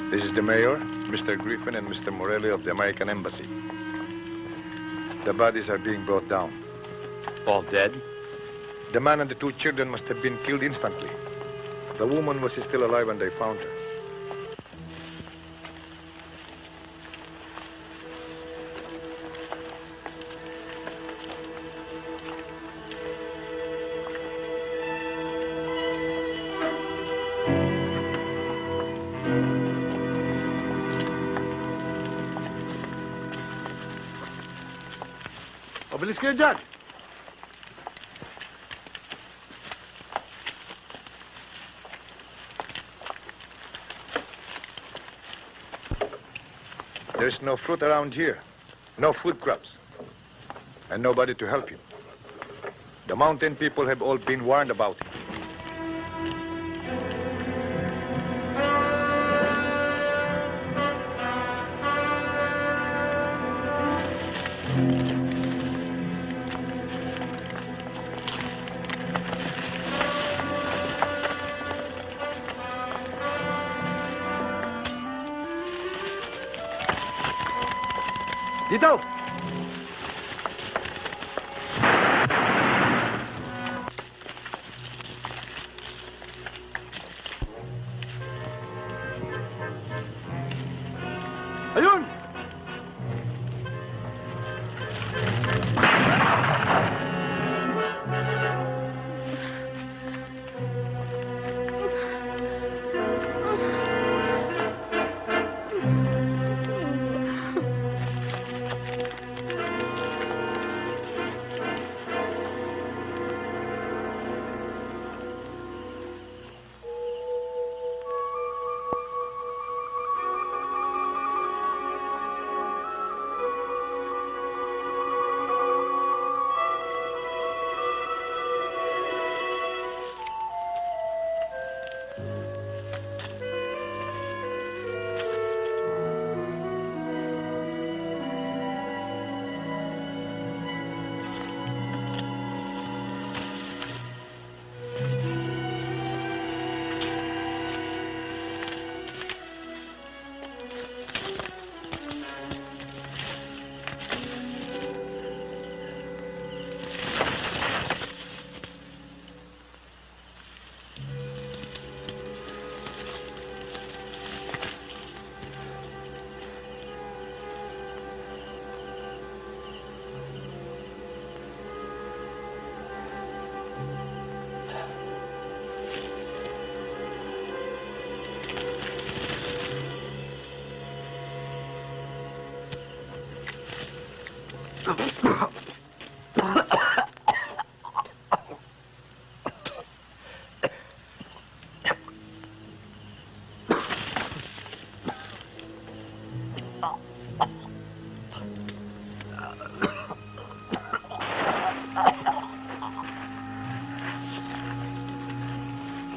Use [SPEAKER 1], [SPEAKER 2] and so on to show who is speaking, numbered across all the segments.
[SPEAKER 1] This is the mayor, Mr. Griffin, and Mr. Morelli of the American Embassy. The bodies are being brought down.
[SPEAKER 2] All dead?
[SPEAKER 1] The man and the 2 children must have been killed instantly. The woman was still alive when they found her.
[SPEAKER 3] Obelisk here, Judge.
[SPEAKER 1] There's no fruit around here, no food crops, and nobody to help you. The mountain people have all been warned about it.
[SPEAKER 3] Dito! Ayun!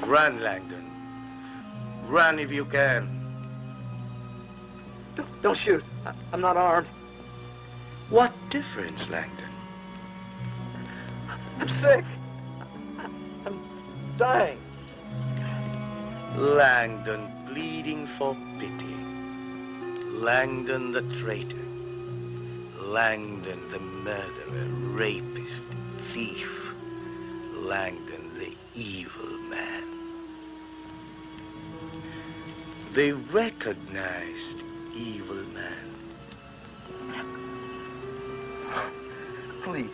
[SPEAKER 4] Run, Langdon. Run if you can.
[SPEAKER 3] Don't shoot. I'm not armed.
[SPEAKER 4] What difference, Langdon?
[SPEAKER 3] I'm sick. I'm dying.
[SPEAKER 4] Langdon pleading for pity. Langdon the traitor. Langdon the murderer, rapist, thief. Langdon the evil man. They recognized evil man.
[SPEAKER 3] Please.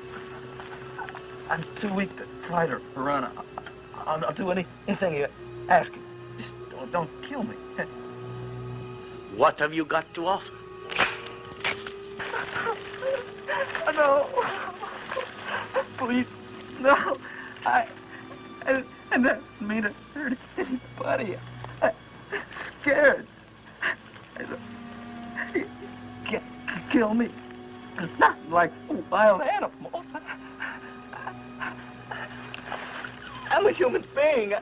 [SPEAKER 3] I'm too weak to try to run. I'll do anything you ask. Just don't kill me.
[SPEAKER 4] What have you got to offer?
[SPEAKER 3] No. Please. No. I didn't mean to hurt anybody. I'm scared. You can't kill me. It's not like wild animals. I'm a human being.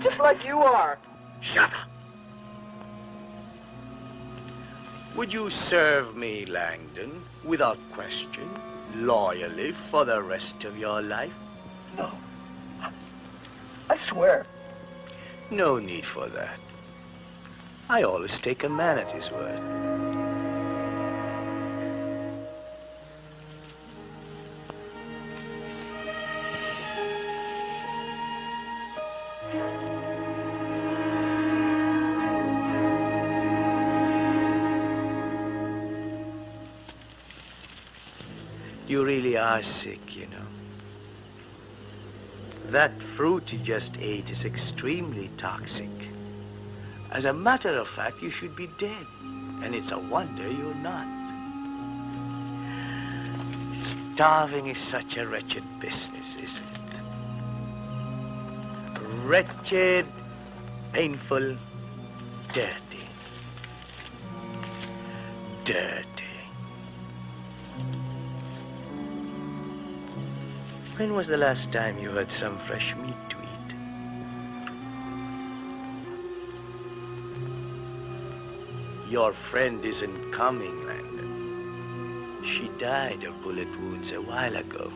[SPEAKER 3] Just like you are.
[SPEAKER 4] Shut up. Would you serve me, Langdon, without question, loyally for the rest of your life?
[SPEAKER 3] No. I swear.
[SPEAKER 4] No need for that. I always take a man at his word. You really are sick, you know. That fruit you just ate is extremely toxic. As a matter of fact, you should be dead. And it's a wonder you're not. Starving is such a wretched business, isn't it? Wretched, painful, dirty. Dirty. When was the last time you had some fresh meat to eat? Your friend isn't coming, Langdon. She died of bullet wounds a while ago,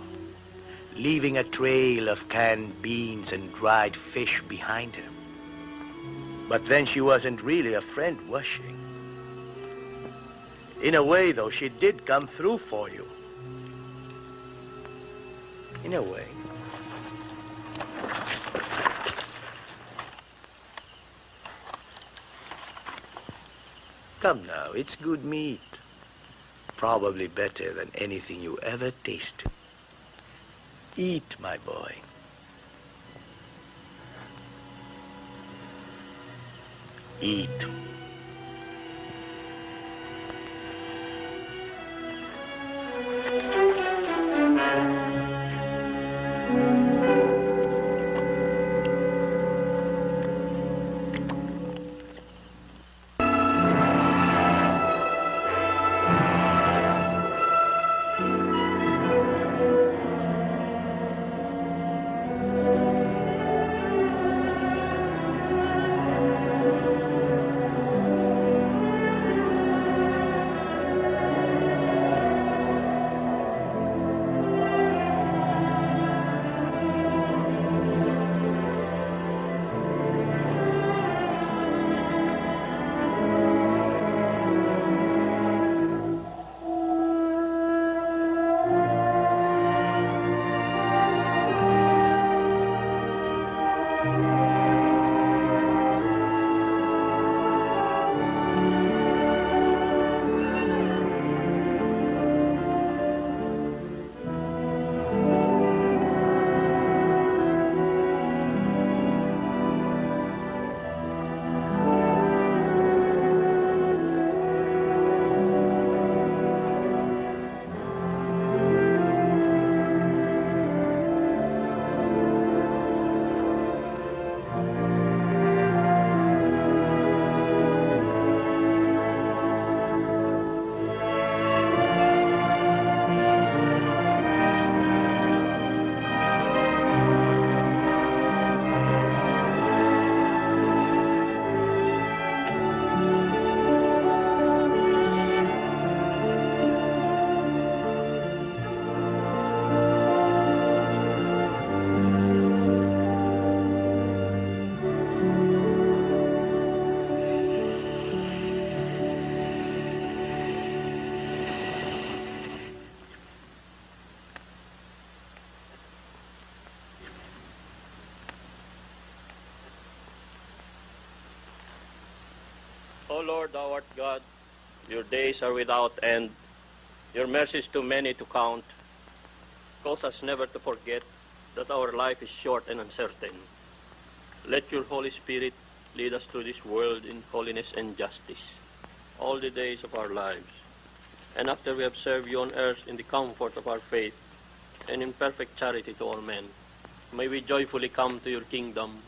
[SPEAKER 4] leaving a trail of canned beans and dried fish behind her. But then she wasn't really a friend, was she? In a way, though, she did come through for you. In a way. Come now, it's good meat. Probably better than anything you ever tasted. Eat, my boy. Eat.
[SPEAKER 2] O Lord, thou art God, your days are without end, your mercies too many to count. Cause us never to forget that our life is short and uncertain. Let your Holy Spirit lead us through this world in holiness and justice, all the days of our lives. And after we have served you on earth in the comfort of our faith and in perfect charity to all men, may we joyfully come to your kingdom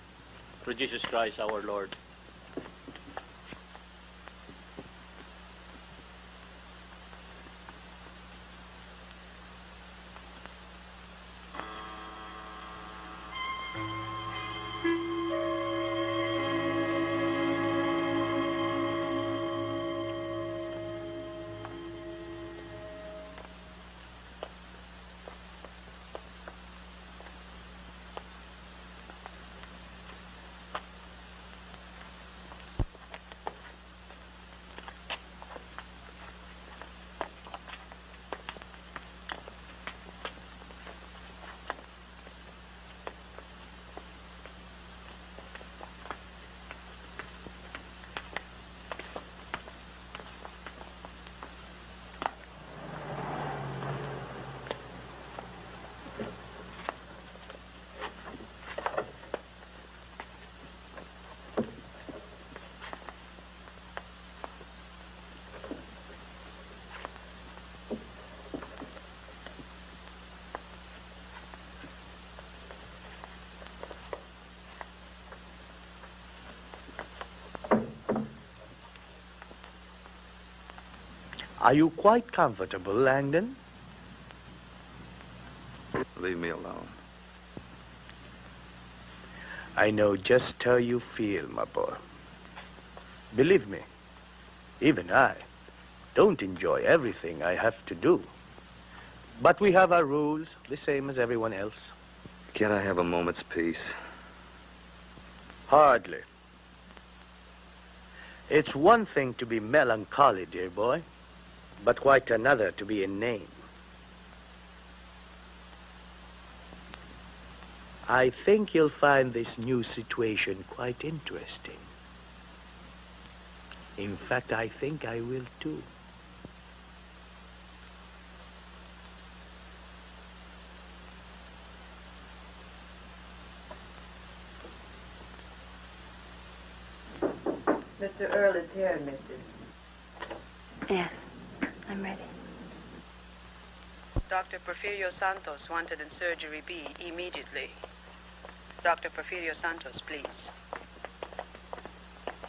[SPEAKER 2] through Jesus Christ our Lord.
[SPEAKER 4] Are you quite comfortable, Langdon?
[SPEAKER 5] Leave me alone.
[SPEAKER 4] I know just how you feel, my boy. Believe me, even I don't enjoy everything I have to do. But we have our rules, the same as everyone else.
[SPEAKER 5] Can't I have a moment's peace?
[SPEAKER 4] Hardly. It's one thing to be melancholy, dear boy, but quite another to be inane. I think you'll find this new situation quite interesting. In fact, I think I will too.
[SPEAKER 6] Mr. Earl is here, Mrs.
[SPEAKER 7] Yes, I'm ready.
[SPEAKER 6] Dr. Porfirio Santos wanted in surgery B immediately. Dr. Porfirio Santos, please.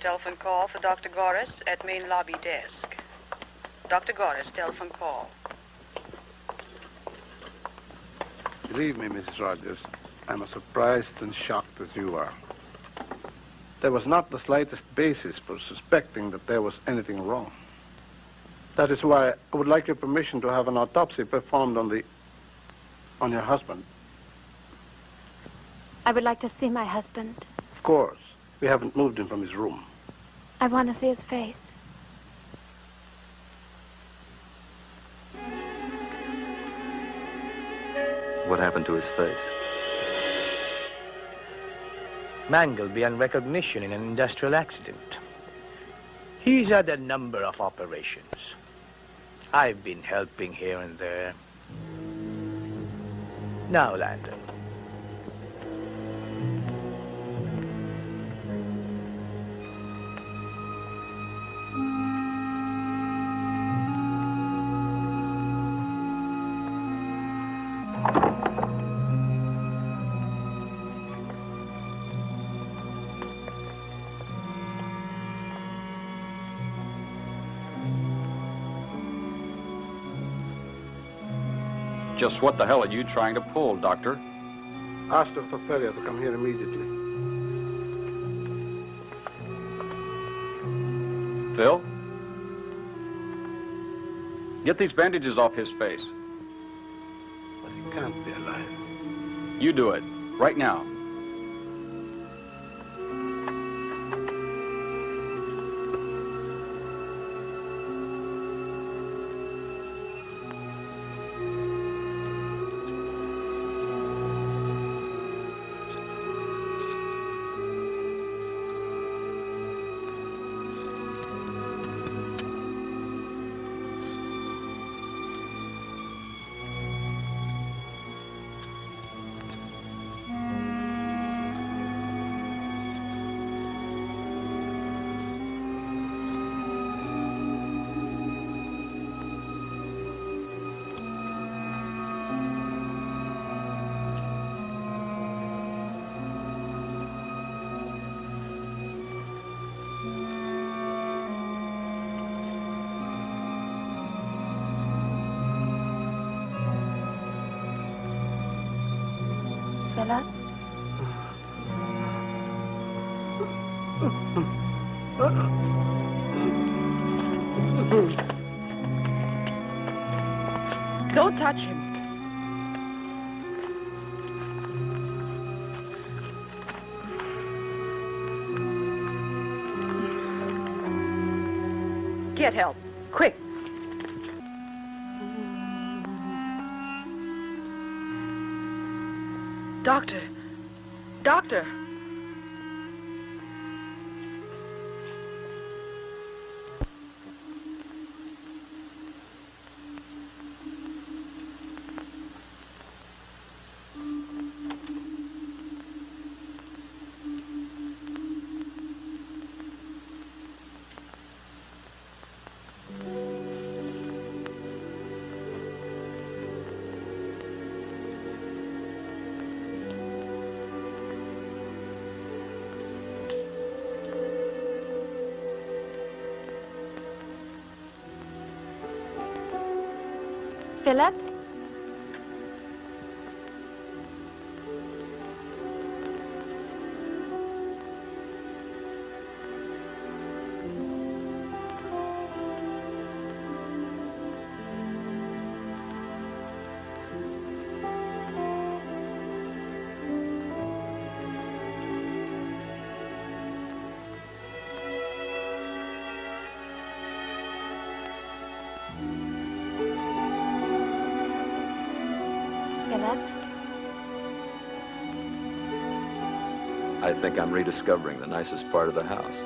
[SPEAKER 6] Telephone call for Dr. Goris at main lobby desk. Dr. Goris, telephone call.
[SPEAKER 8] Believe me, Mrs. Rogers, I'm as surprised and shocked as you are. There was not the slightest basis for suspecting that there was anything wrong. That is why I would like your permission to have an autopsy performed on your husband.
[SPEAKER 7] I would like to see my husband.
[SPEAKER 8] Of course. We haven't moved him from his room.
[SPEAKER 7] I want to see his face.
[SPEAKER 5] What happened to his face?
[SPEAKER 4] Mangled beyond recognition in an industrial accident. He's had a number of operations. I've been helping here and there. Now, Landon.
[SPEAKER 9] Just what the hell are you trying to pull, Doctor?
[SPEAKER 8] Ask Dr. Ferrier to come here immediately.
[SPEAKER 9] Phil? Get these bandages off his face.
[SPEAKER 8] But he can't be alive.
[SPEAKER 9] You do it, right now.
[SPEAKER 7] Philip?
[SPEAKER 6] Don't touch him. Get help, quick. Doctor. Doctor.
[SPEAKER 7] Philip? Philip?
[SPEAKER 5] I think I'm rediscovering the nicest part of the house.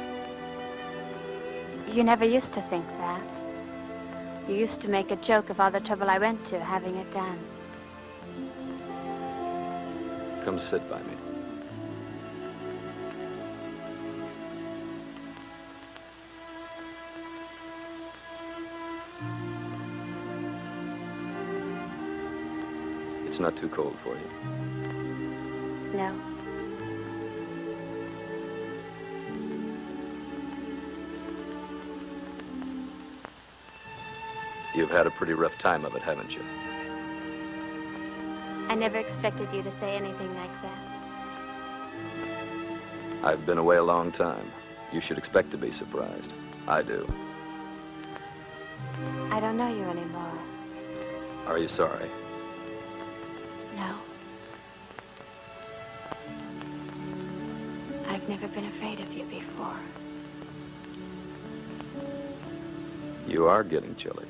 [SPEAKER 7] You never used to think that. You used to make a joke of all the trouble I went to having it done.
[SPEAKER 5] Come sit by me. It's not too cold for you.
[SPEAKER 7] No.
[SPEAKER 5] You've had a pretty rough time of it, haven't you?
[SPEAKER 7] I never expected you to say anything like that.
[SPEAKER 5] I've been away a long time. You should expect to be surprised. I do.
[SPEAKER 7] I don't know you anymore.
[SPEAKER 5] Are you sorry?
[SPEAKER 7] No. I've never been afraid of you before.
[SPEAKER 5] You are getting chilly.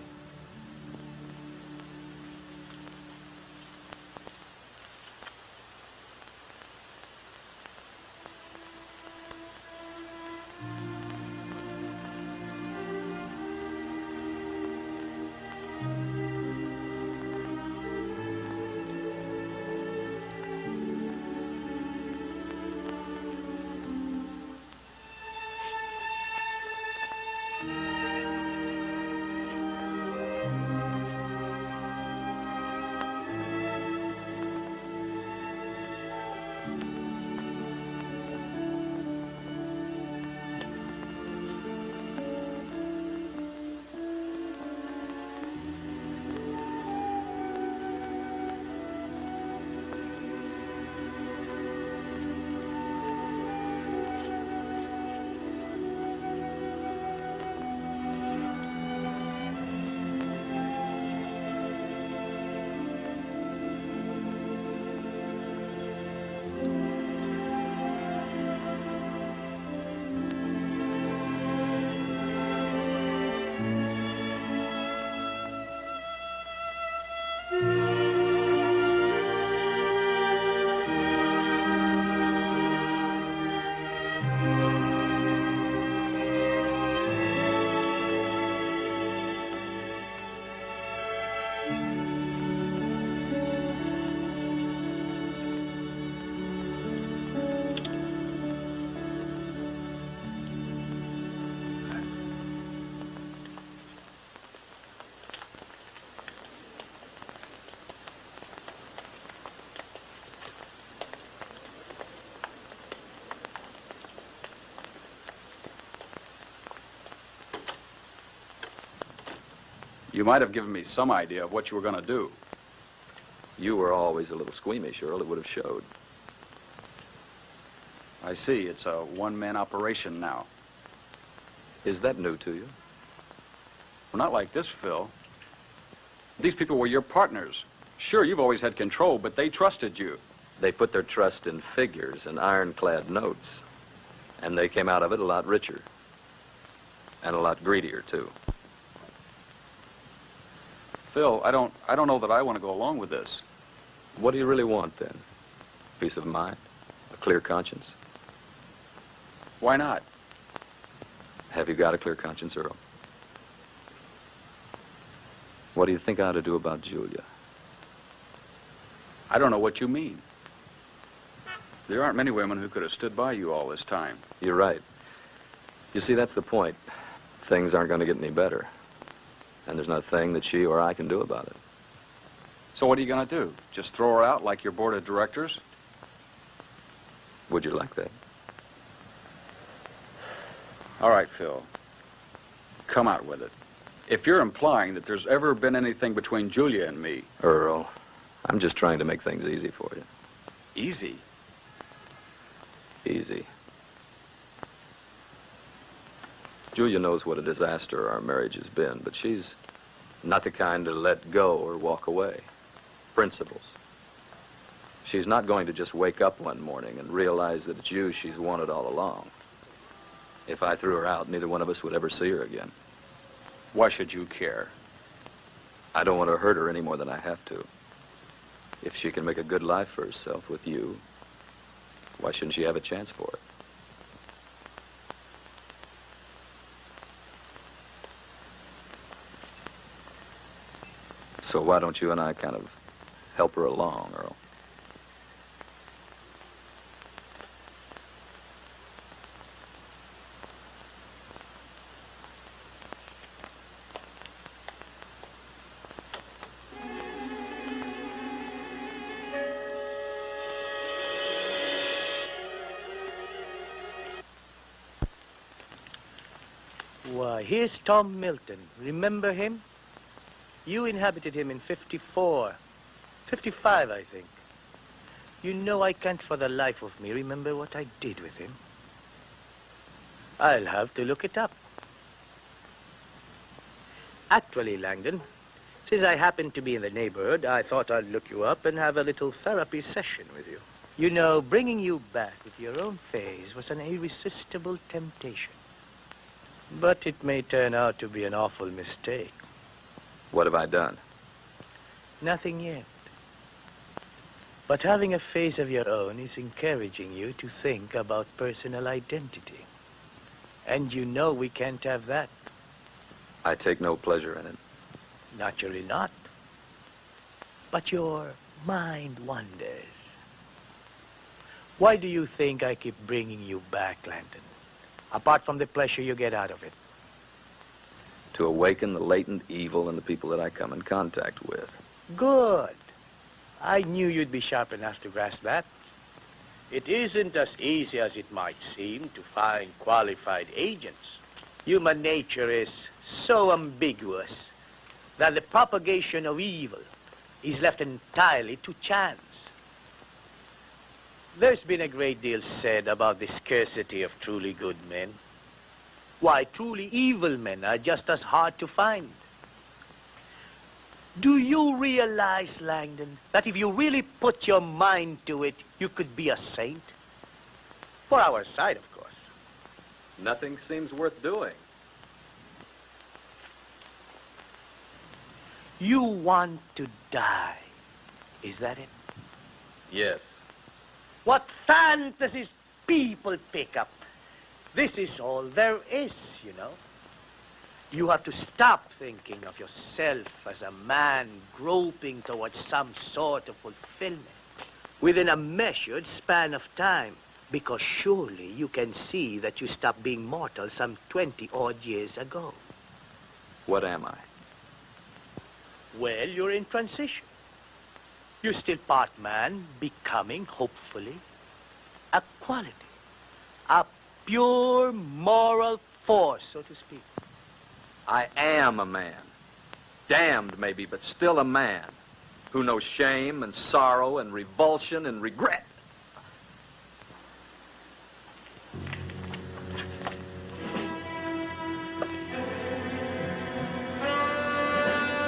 [SPEAKER 9] You might have given me some idea of what you were going to do.
[SPEAKER 5] You were always a little squeamish, Earl. It would have showed.
[SPEAKER 9] I see. It's a one-man operation now.
[SPEAKER 5] Is that new to you?
[SPEAKER 9] Well, not like this, Phil. These people were your partners. Sure, you've always had control, but they trusted you.
[SPEAKER 5] They put their trust in figures and ironclad notes. And they came out of it a lot richer. And a lot greedier, too.
[SPEAKER 9] Phil, I don't know that I want to go along with this.
[SPEAKER 5] What do you really want, then? Peace of mind? A clear conscience?
[SPEAKER 9] Why not?
[SPEAKER 5] Have you got a clear conscience, Earl? What do you think I ought to do about Julia?
[SPEAKER 9] I don't know what you mean. There aren't many women who could have stood by you all this time.
[SPEAKER 5] You're right. You see, that's the point. Things aren't going to get any better. And there's not a thing that she or I can do about it.
[SPEAKER 9] So what are you going to do? Just throw her out like your board of directors?
[SPEAKER 5] Would you like that?
[SPEAKER 9] All right, Phil. Come out with it. If you're implying that there's ever been anything between Julia and me...
[SPEAKER 5] Earl, I'm just trying to make things easy for you.
[SPEAKER 9] Easy?
[SPEAKER 5] Easy. Julia knows what a disaster our marriage has been, but she's not the kind to let go or walk away. Principles. She's not going to just wake up one morning and realize that it's you she's wanted all along. If I threw her out, neither one of us would ever see her again.
[SPEAKER 9] Why should you care?
[SPEAKER 5] I don't want to hurt her any more than I have to. If she can make a good life for herself with you, why shouldn't she have a chance for it? So why don't you and I kind of help her along, Earl?
[SPEAKER 4] Why, here's Tom Milton. Remember him? You inhabited him in 54. 55, I think. You know, I can't for the life of me remember what I did with him. I'll have to look it up. Actually, Langdon, since I happen to be in the neighborhood, I thought I'd look you up and have a little therapy session with you. You know, bringing you back with your own face was an irresistible temptation. But it may turn out to be an awful mistake.
[SPEAKER 5] What have I done?
[SPEAKER 4] Nothing yet. But having a face of your own is encouraging you to think about personal identity. And you know we can't have that.
[SPEAKER 5] I take no pleasure in it.
[SPEAKER 4] Naturally not. But your mind wanders. Why do you think I keep bringing you back, Langdon? Apart from the pleasure you get out of it.
[SPEAKER 5] To awaken the latent evil in the people that I come in contact with.
[SPEAKER 4] Good. I knew you'd be sharp enough to grasp that. It isn't as easy as it might seem to find qualified agents. Human nature is so ambiguous that the propagation of evil is left entirely to chance. There's been a great deal said about the scarcity of truly good men. Why, truly evil men are just as hard to find. Do you realize, Langdon, that if you really put your mind to it, you could be a saint? For our side, of course.
[SPEAKER 5] Nothing seems worth doing.
[SPEAKER 4] You want to die. Is that it?
[SPEAKER 5] Yes.
[SPEAKER 4] What fantasies people pick up. This is all there is, you know. You have to stop thinking of yourself as a man groping towards some sort of fulfillment within a measured span of time, because surely you can see that you stopped being mortal some 20-odd years ago.
[SPEAKER 5] What am I?
[SPEAKER 4] Well, you're in transition. You're still part man, becoming, hopefully, a quality, a pure moral force, so to speak.
[SPEAKER 5] I am a man. Damned, maybe, but still a man who knows shame and sorrow and revulsion and regret.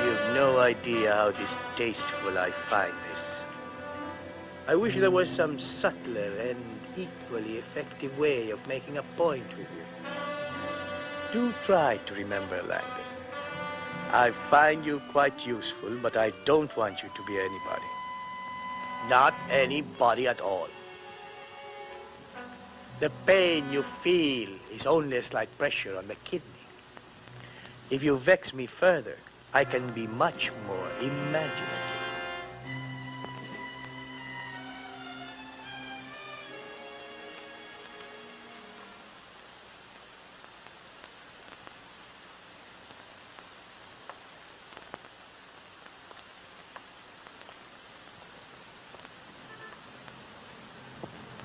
[SPEAKER 4] You've no idea how distasteful I find this. I wish there was some subtler and equally effective way of making a point with you. Do try to remember, Langdon. I find you quite useful, but I don't want you to be anybody. Not anybody at all. The pain you feel is only a slight pressure on the kidney. If you vex me further, I can be much more imaginative.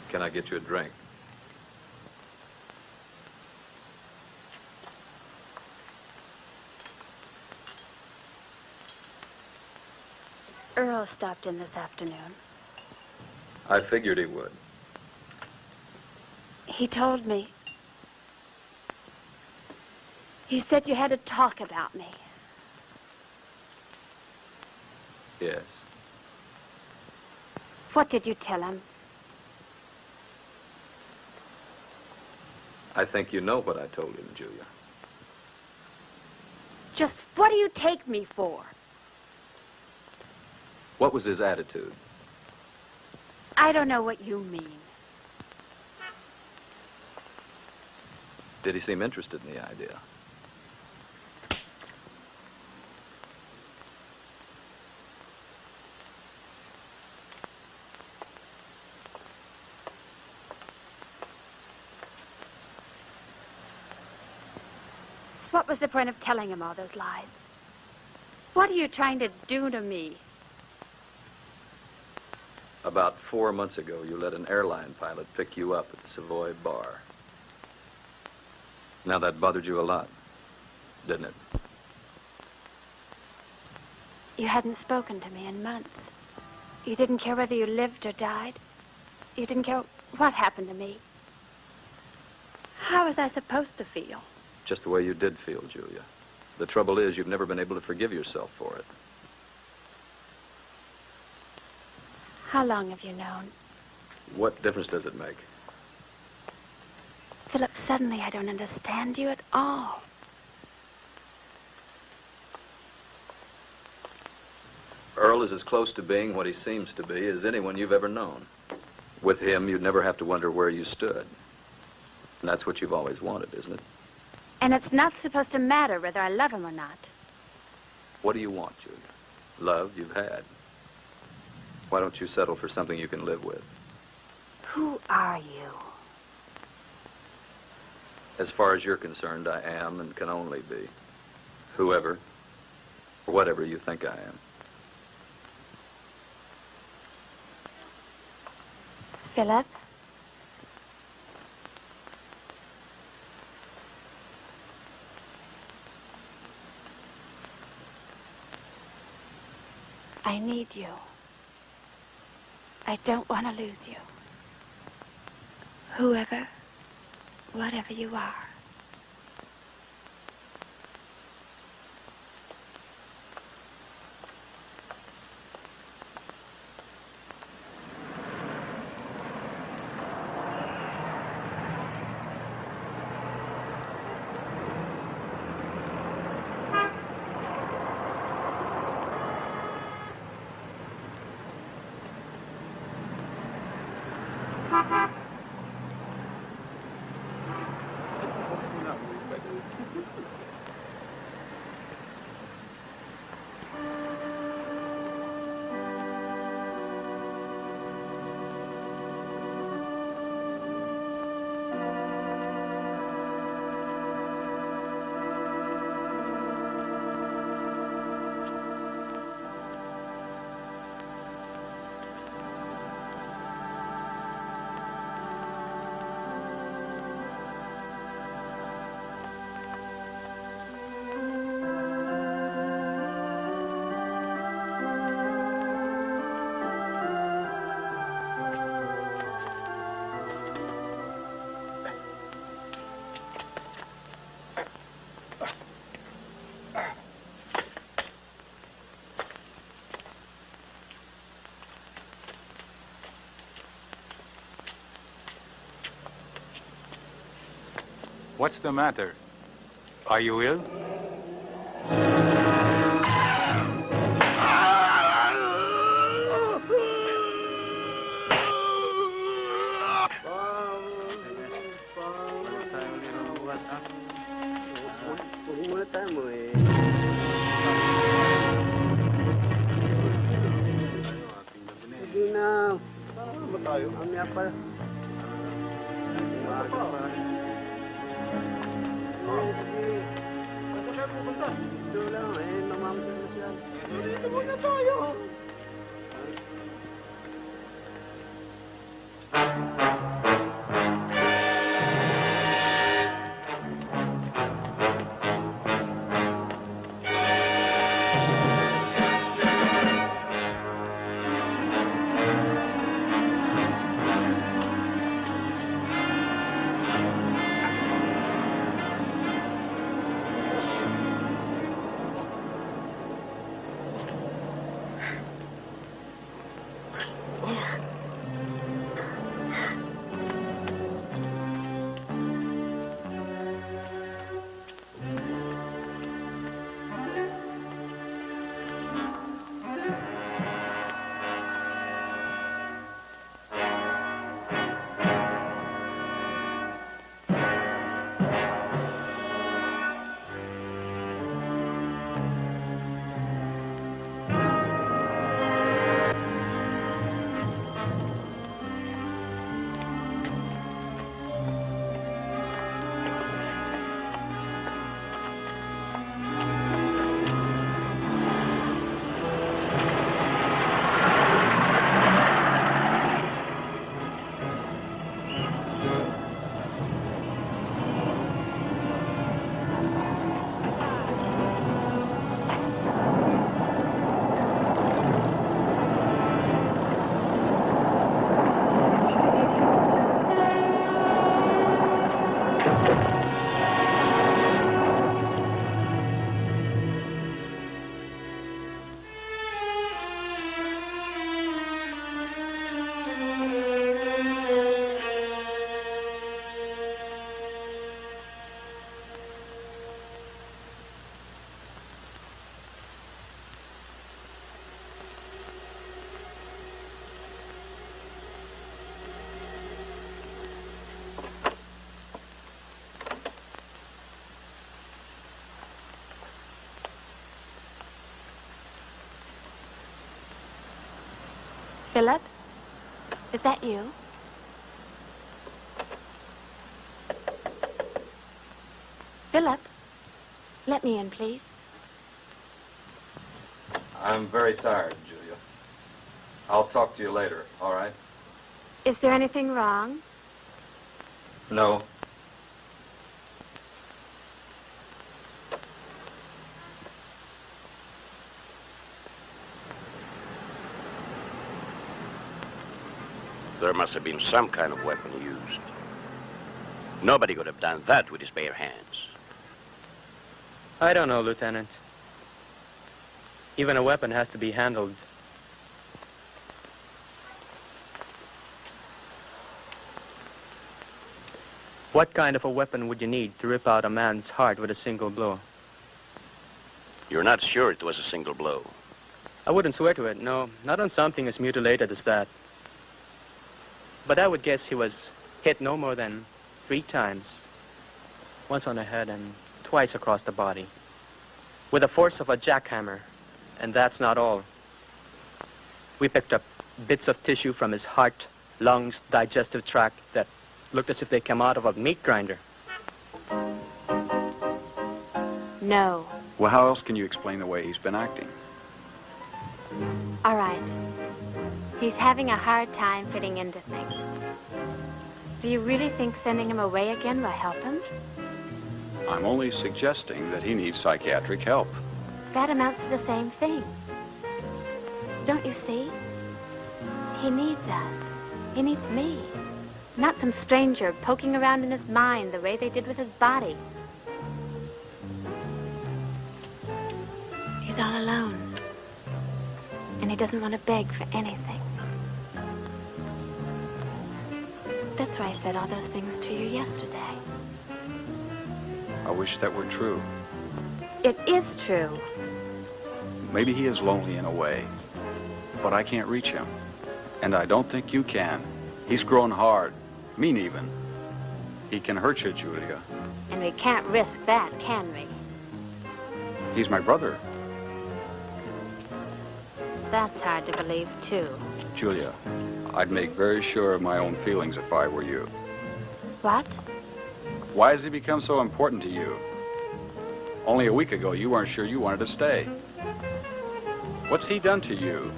[SPEAKER 5] Can I get you a drink?
[SPEAKER 7] Earl stopped in this afternoon.
[SPEAKER 5] I figured he would.
[SPEAKER 7] He told me. He said you had to talk about me.
[SPEAKER 5] Yes.
[SPEAKER 7] What did you tell him?
[SPEAKER 5] I think you know what I told him, Julia.
[SPEAKER 7] Just what do you take me for?
[SPEAKER 5] What was his attitude?
[SPEAKER 7] I don't know what you mean.
[SPEAKER 5] Did he seem interested in the idea?
[SPEAKER 7] What was the point of telling him all those lies? What are you trying to do to me?
[SPEAKER 5] About 4 months ago, you let an airline pilot pick you up at the Savoy bar. Now, that bothered you a lot, didn't it?
[SPEAKER 7] You hadn't spoken to me in months. You didn't care whether you lived or died. You didn't care what happened to me. How was I supposed to feel?
[SPEAKER 5] Just the way you did feel, Julia. The trouble is, you've never been able to forgive yourself for it.
[SPEAKER 7] How long have you known?
[SPEAKER 5] What difference does it make?
[SPEAKER 7] Philip, suddenly I don't understand you at all.
[SPEAKER 5] Earl is as close to being what he seems to be as anyone you've ever known. With him, you'd never have to wonder where you stood. And that's what you've always wanted, isn't it?
[SPEAKER 7] And it's not supposed to matter whether I love him or not.
[SPEAKER 5] What do you want, Julia? Love you've had. Why don't you settle for something you can live with?
[SPEAKER 7] Who are you?
[SPEAKER 5] As far as you're concerned, I am and can only be whoever or whatever you think I am.
[SPEAKER 7] Philip? I need you. I don't want to lose you. Whoever, whatever you are.
[SPEAKER 10] What's the matter? Are you ill?
[SPEAKER 7] Philip? Is that you? Philip? Let me in, please.
[SPEAKER 5] I'm very tired, Julia. I'll talk to you later, all right?
[SPEAKER 7] Is there anything wrong?
[SPEAKER 5] No.
[SPEAKER 4] There must have been some kind of weapon used. Nobody could have done that with his bare hands.
[SPEAKER 11] I don't know, Lieutenant. Even a weapon has to be handled. What kind of a weapon would you need to rip out a man's heart with a single blow?
[SPEAKER 4] You're not sure it was a single blow?
[SPEAKER 11] I wouldn't swear to it, no. Not on something as mutilated as that. But I would guess he was hit no more than 3 times. Once on the head and twice across the body. With the force of a jackhammer. And that's not all. We picked up bits of tissue from his heart, lungs, digestive tract that looked as if they came out of a meat grinder.
[SPEAKER 7] No.
[SPEAKER 9] Well, how else can you explain the way he's been acting?
[SPEAKER 7] All right. He's having a hard time fitting into things. Do you really think sending him away again will help him?
[SPEAKER 9] I'm only suggesting that he needs psychiatric help.
[SPEAKER 7] That amounts to the same thing. Don't you see? He needs us. He needs me. Not some stranger poking around in his mind the way they did with his body. He's all alone. And he doesn't want to beg for anything. That's why I said all those things to you yesterday.
[SPEAKER 9] I wish that were true.
[SPEAKER 7] It is true.
[SPEAKER 9] Maybe he is lonely in a way, but I can't reach him. And I don't think you can. He's grown hard, mean even. He can hurt you, Julia.
[SPEAKER 7] And we can't risk that, can we?
[SPEAKER 9] He's my brother.
[SPEAKER 7] That's hard to believe, too.
[SPEAKER 9] Julia, I'd make very sure of my own feelings if I were you.
[SPEAKER 7] What?
[SPEAKER 9] Why has he become so important to you? Only a week ago, you weren't sure you wanted to stay. What's he done to you?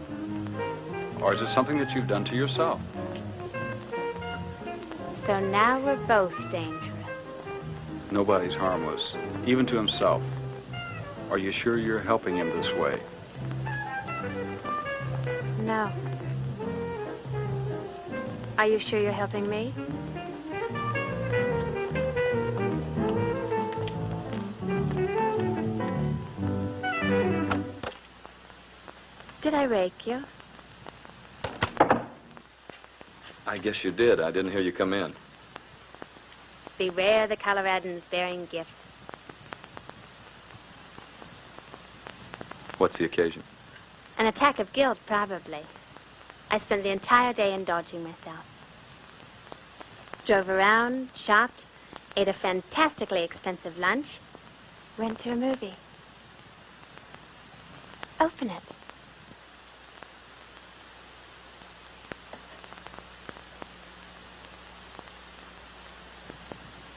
[SPEAKER 9] Or is it something that you've done to yourself?
[SPEAKER 7] So now we're both dangerous.
[SPEAKER 9] Nobody's harmless, even to himself. Are you sure you're helping him this way?
[SPEAKER 7] No. Are you sure you're helping me? Did I rake you?
[SPEAKER 5] I guess you did. I didn't hear you come in.
[SPEAKER 7] Beware the Coloradans bearing gifts.
[SPEAKER 5] What's the occasion?
[SPEAKER 7] An attack of guilt, probably. I spent the entire day indulging myself. Drove around, shopped, ate a fantastically expensive lunch, went to a movie. Open it.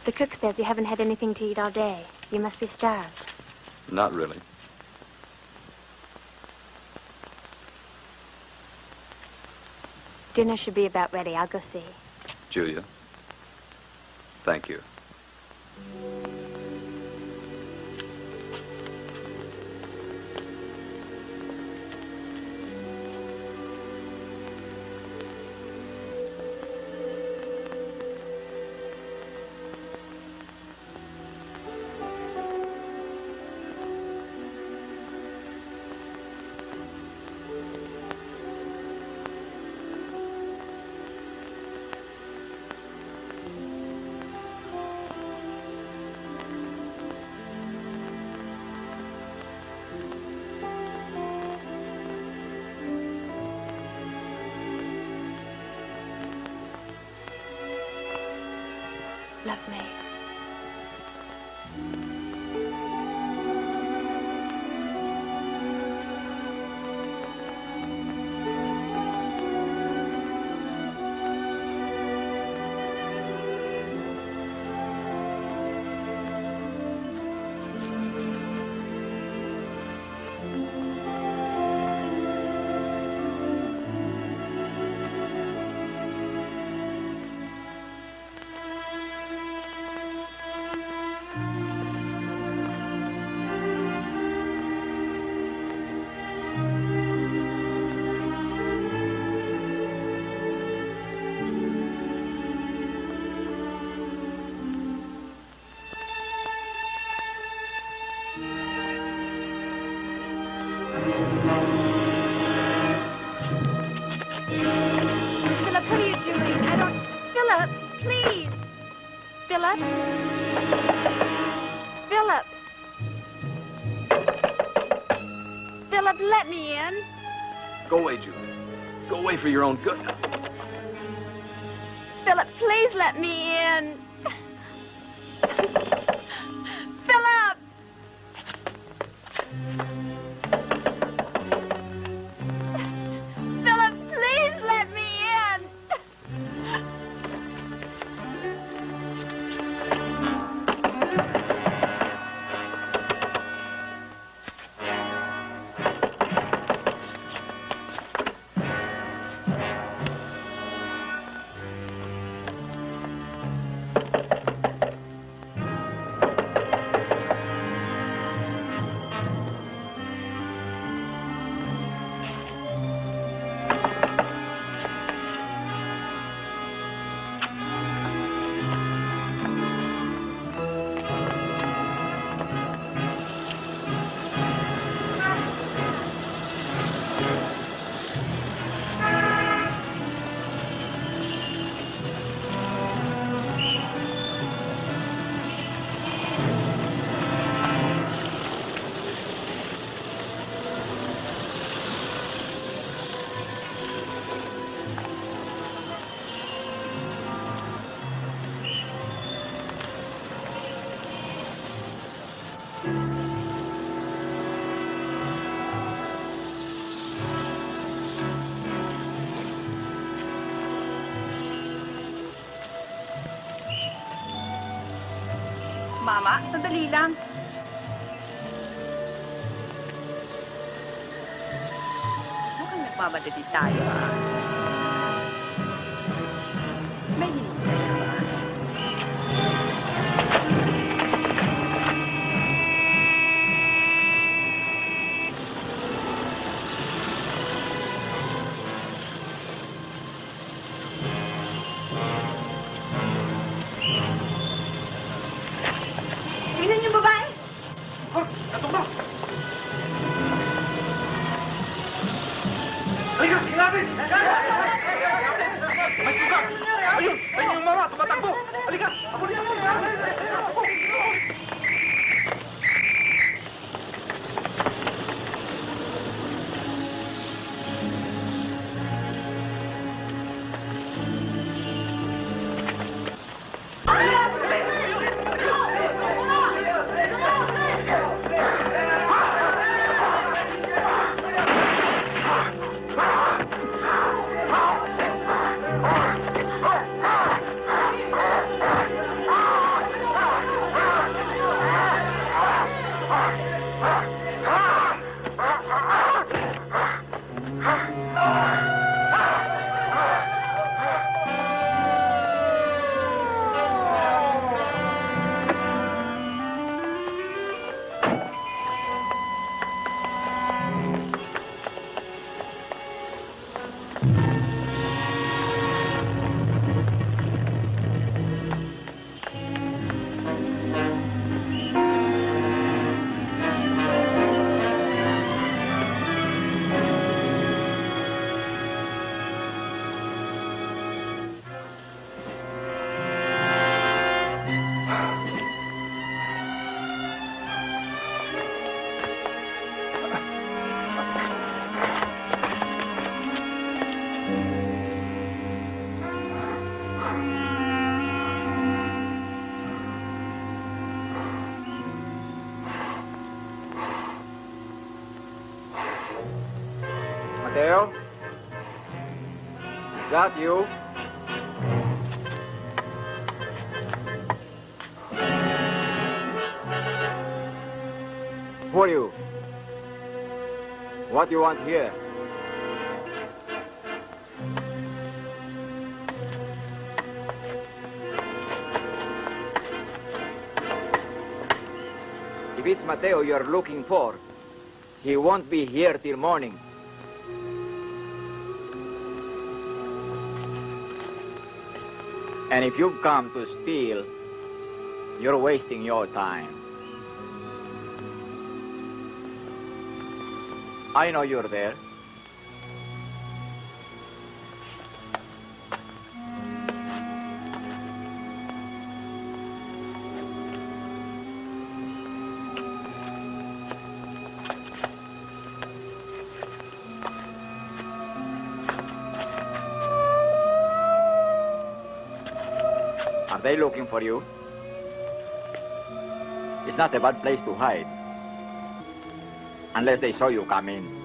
[SPEAKER 7] The cook says you haven't had anything to eat all day. You must be starved.
[SPEAKER 5] Not really.
[SPEAKER 7] Dinner should be about ready. I'll go see.
[SPEAKER 5] Julia, thank you.
[SPEAKER 7] Love me. Philip, what are you doing? I don't... Philip, please. Philip? Philip. Philip, let me in.
[SPEAKER 5] Go away, Julie. Go away for your own good.
[SPEAKER 7] Philip, please let me in. Philip! Philip, please let me in.
[SPEAKER 6] Mama, sandali lang. Mukhang nagmamadali tayo, ha? May hinintay ka ba?
[SPEAKER 7] Tingnan niyo, babae.
[SPEAKER 3] Oh, natumba! Halika, hinapin! May suga! Ayun! Ayun yung mama! Tumatakbo! Halika! Abuli ako!
[SPEAKER 12] Mateo? Is that you? Who are you? What do you want here? If it's Mateo you're looking for, he won't be here till morning. And if you've come to steal, you're wasting your time. I know you're there. Are they looking for you? It's not a bad place to hide. Unless they saw you come in.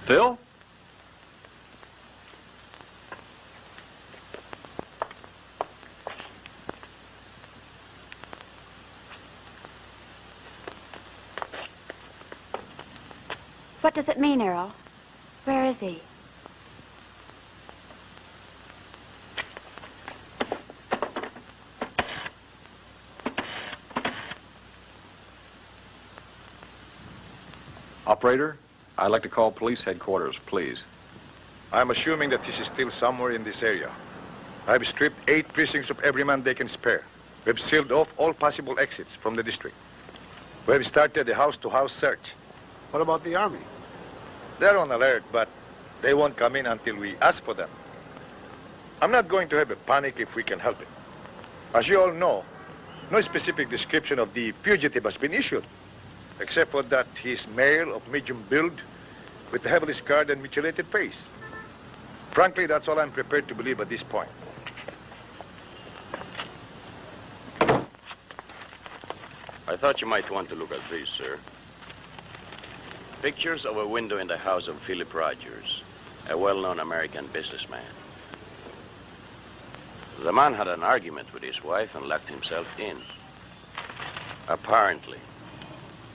[SPEAKER 9] Phil?
[SPEAKER 7] What does it mean, Errol? Where is he?
[SPEAKER 9] Operator, I'd like to call police headquarters, please.
[SPEAKER 1] I'm assuming that this is still somewhere in this area. I've stripped 8 precincts of every man they can spare. We've sealed off all possible exits from the district. We've started a house-to-house search.
[SPEAKER 8] What about the army?
[SPEAKER 1] They're on alert, but they won't come in until we ask for them. I'm not going to have a panic if we can help it. As you all know, no specific description of the fugitive has been issued, except for that he's male of medium build with a heavily scarred and mutilated face. Frankly, that's all I'm prepared to believe at this point.
[SPEAKER 4] I thought you might want to look at these, sir. Pictures of a window in the house of Philip Rogers, a well-known American businessman. The man had an argument with his wife and locked himself in. Apparently,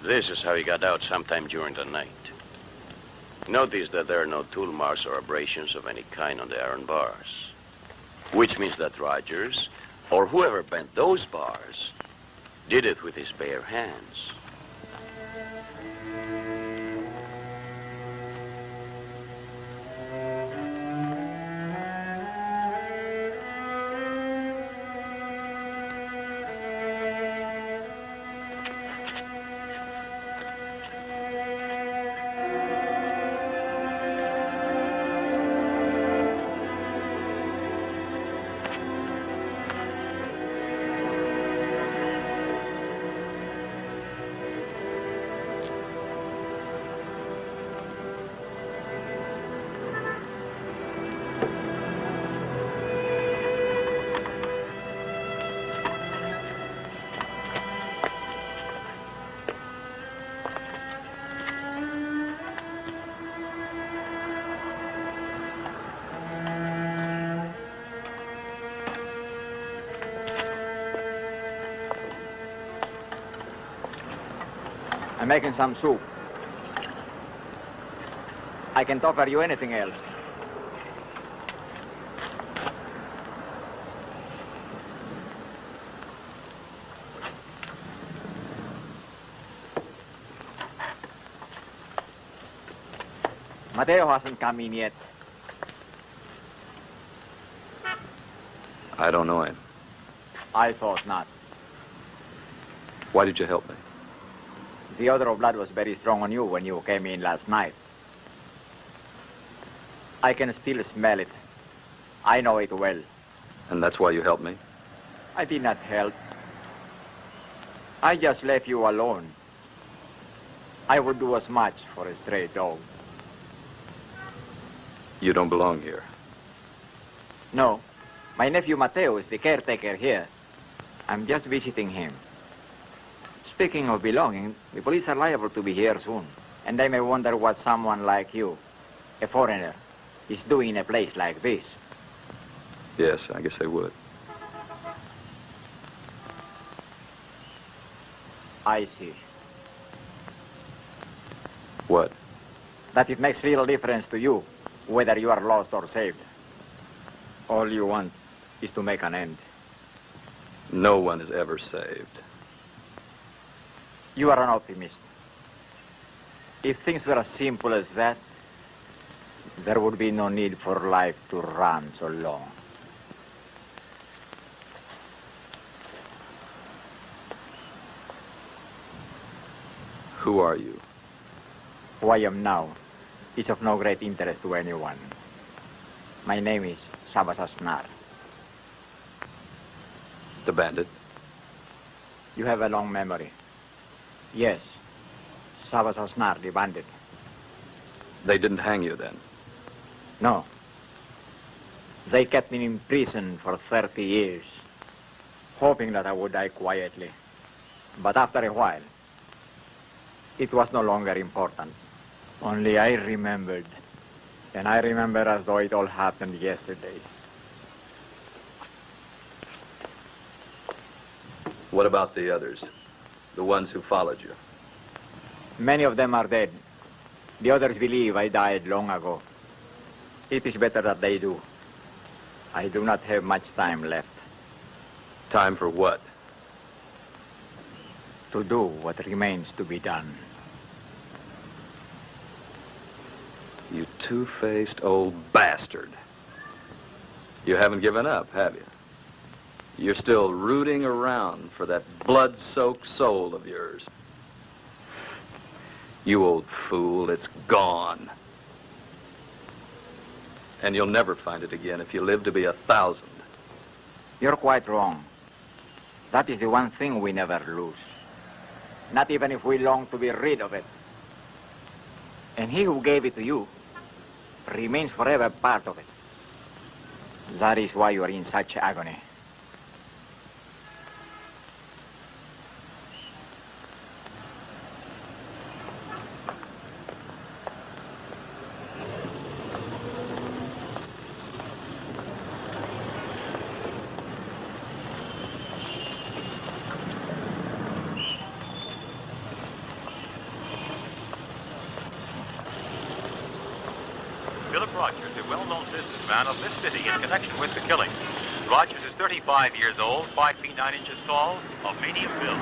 [SPEAKER 4] this is how he got out sometime during the night. Notice that there are no tool marks or abrasions of any kind on the iron bars, which means that Rogers, or whoever bent those bars, did it with his bare hands.
[SPEAKER 12] I'm making some soup. I can't offer you anything else. Mateo hasn't come in yet.
[SPEAKER 5] I don't know him.
[SPEAKER 12] I thought not.
[SPEAKER 5] Why did you help me?
[SPEAKER 12] The odor of blood was very strong on you when you came in last night. I can still smell it. I know it well.
[SPEAKER 5] And that's why you helped me?
[SPEAKER 12] I did not help. I just left you alone. I would do as much for a stray dog.
[SPEAKER 5] You don't belong here.
[SPEAKER 12] No. My nephew Mateo is the caretaker here. I'm just visiting him. Speaking of belonging, the police are liable to be here soon. And they may wonder what someone like you, a foreigner, is doing in a place like this.
[SPEAKER 5] Yes, I guess they would.
[SPEAKER 12] I see.
[SPEAKER 5] What?
[SPEAKER 12] That it makes little difference to you whether you are lost or saved. All you want is to make an end.
[SPEAKER 5] No one is ever saved.
[SPEAKER 12] You are an optimist. If things were as simple as that, there would be no need for life to run so long.
[SPEAKER 5] Who are you?
[SPEAKER 12] Who I am now is of no great interest to anyone. My name is Sabas Asnar.
[SPEAKER 5] The bandit?
[SPEAKER 12] You have a long memory. Yes, Sabas Asnar, the bandit.
[SPEAKER 5] They didn't hang you then?
[SPEAKER 12] No. They kept me in prison for 30 years, hoping that I would die quietly. But after a while, it was no longer important. Only I remembered. And I remember as though it all happened yesterday.
[SPEAKER 5] What about the others? The ones who followed you?
[SPEAKER 12] Many of them are dead. The others believe I died long ago. It is better that they do. I do not have much time left.
[SPEAKER 5] Time for what?
[SPEAKER 12] To do what remains to be done.
[SPEAKER 5] You two-faced old bastard. You haven't given up, have you? You're still rooting around for that blood-soaked soul of yours. You old fool, it's gone. And you'll never find it again if you live to be 1,000.
[SPEAKER 12] You're quite wrong. That is the one thing we never lose. Not even if we long to be rid of it. And he who gave it to you remains forever part of it. That is why you are in such agony.
[SPEAKER 13] Philip Rogers, a well-known businessman of this city in connection with the killing. Rogers is 35 years old, 5 feet 9 inches tall, of medium build.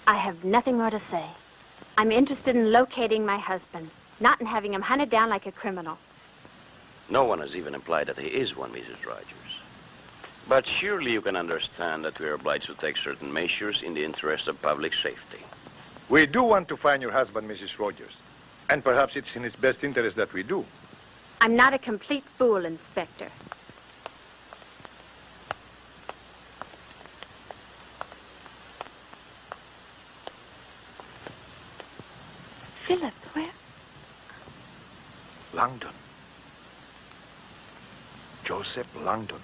[SPEAKER 7] I have nothing more to say. I'm interested in locating my husband, not in having him hunted down like a criminal.
[SPEAKER 14] No one has even implied that he is one, Mrs. Rogers. But surely you can understand that we are obliged to take certain measures in the interest of public safety.
[SPEAKER 1] We do want to find your husband, Mrs. Rogers. And perhaps it's in his best interest that we do.
[SPEAKER 7] I'm not a complete fool, Inspector. Philip, where?
[SPEAKER 1] Langdon. Joseph Langdon.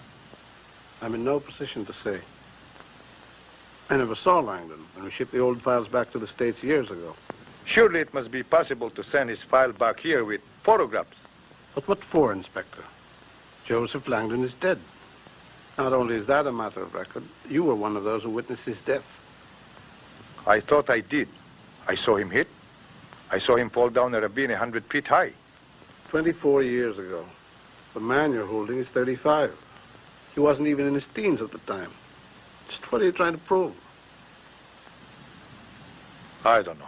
[SPEAKER 8] I'm in no position to say. I never saw Langdon when we shipped the old files back to the States years ago.
[SPEAKER 1] Surely it must be possible to send his file back here with photographs.
[SPEAKER 8] But what for, Inspector? Joseph Langdon is dead. Not only is that a matter of record, you were one of those who witnessed his death.
[SPEAKER 1] I thought I did. I saw him hit. I saw him fall down a ravine 100 feet high.
[SPEAKER 8] 24 years ago. The man you're holding is 35. He wasn't even in his teens at the time. Just what are you trying to prove?
[SPEAKER 1] I don't know.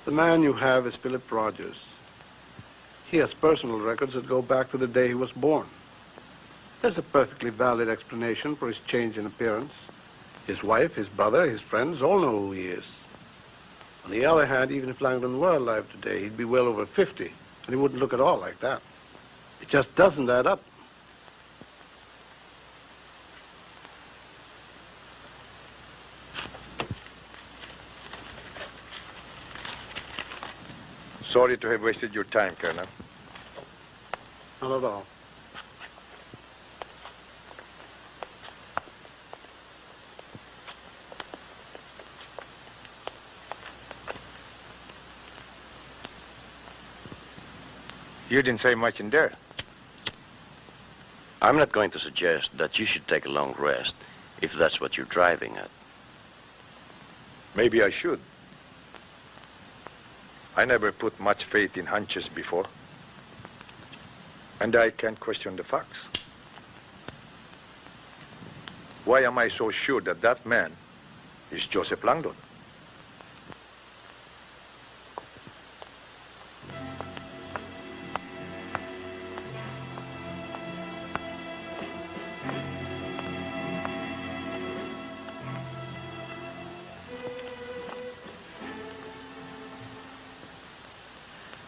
[SPEAKER 8] The man you have is Philip Rogers. He has personal records that go back to the day he was born. There's a perfectly valid explanation for his change in appearance. His wife, his brother, his friends all know who he is. On the other hand, even if Langdon were alive today, he'd be well over 50, and he wouldn't look at all like that. It just doesn't add up.
[SPEAKER 1] Sorry to have wasted your time, Colonel.
[SPEAKER 8] Not at all.
[SPEAKER 1] You didn't say much in there.
[SPEAKER 14] I'm not going to suggest that you should take a long rest if that's what you're driving at.
[SPEAKER 1] Maybe I should. I never put much faith in hunches before. And I can't question the facts. Why am I so sure that that man is Joseph Langdon?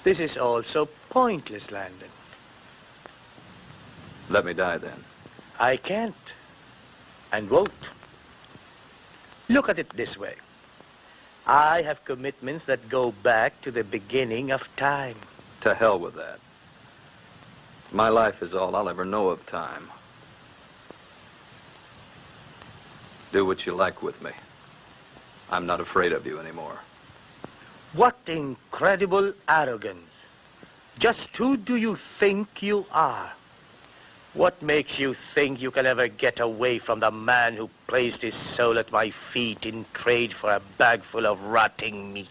[SPEAKER 4] This is all so pointless, Langdon.
[SPEAKER 5] Let me die then.
[SPEAKER 4] I can't and won't. Look at it this way. I have commitments that go back to the beginning of time.
[SPEAKER 5] To hell with that. My life is all I'll ever know of time. Do what you like with me. I'm not afraid of you anymore.
[SPEAKER 4] What incredible arrogance. Just who do you think you are? What makes you think you can ever get away from the man who placed his soul at my feet in trade for a bag full of rotting meat?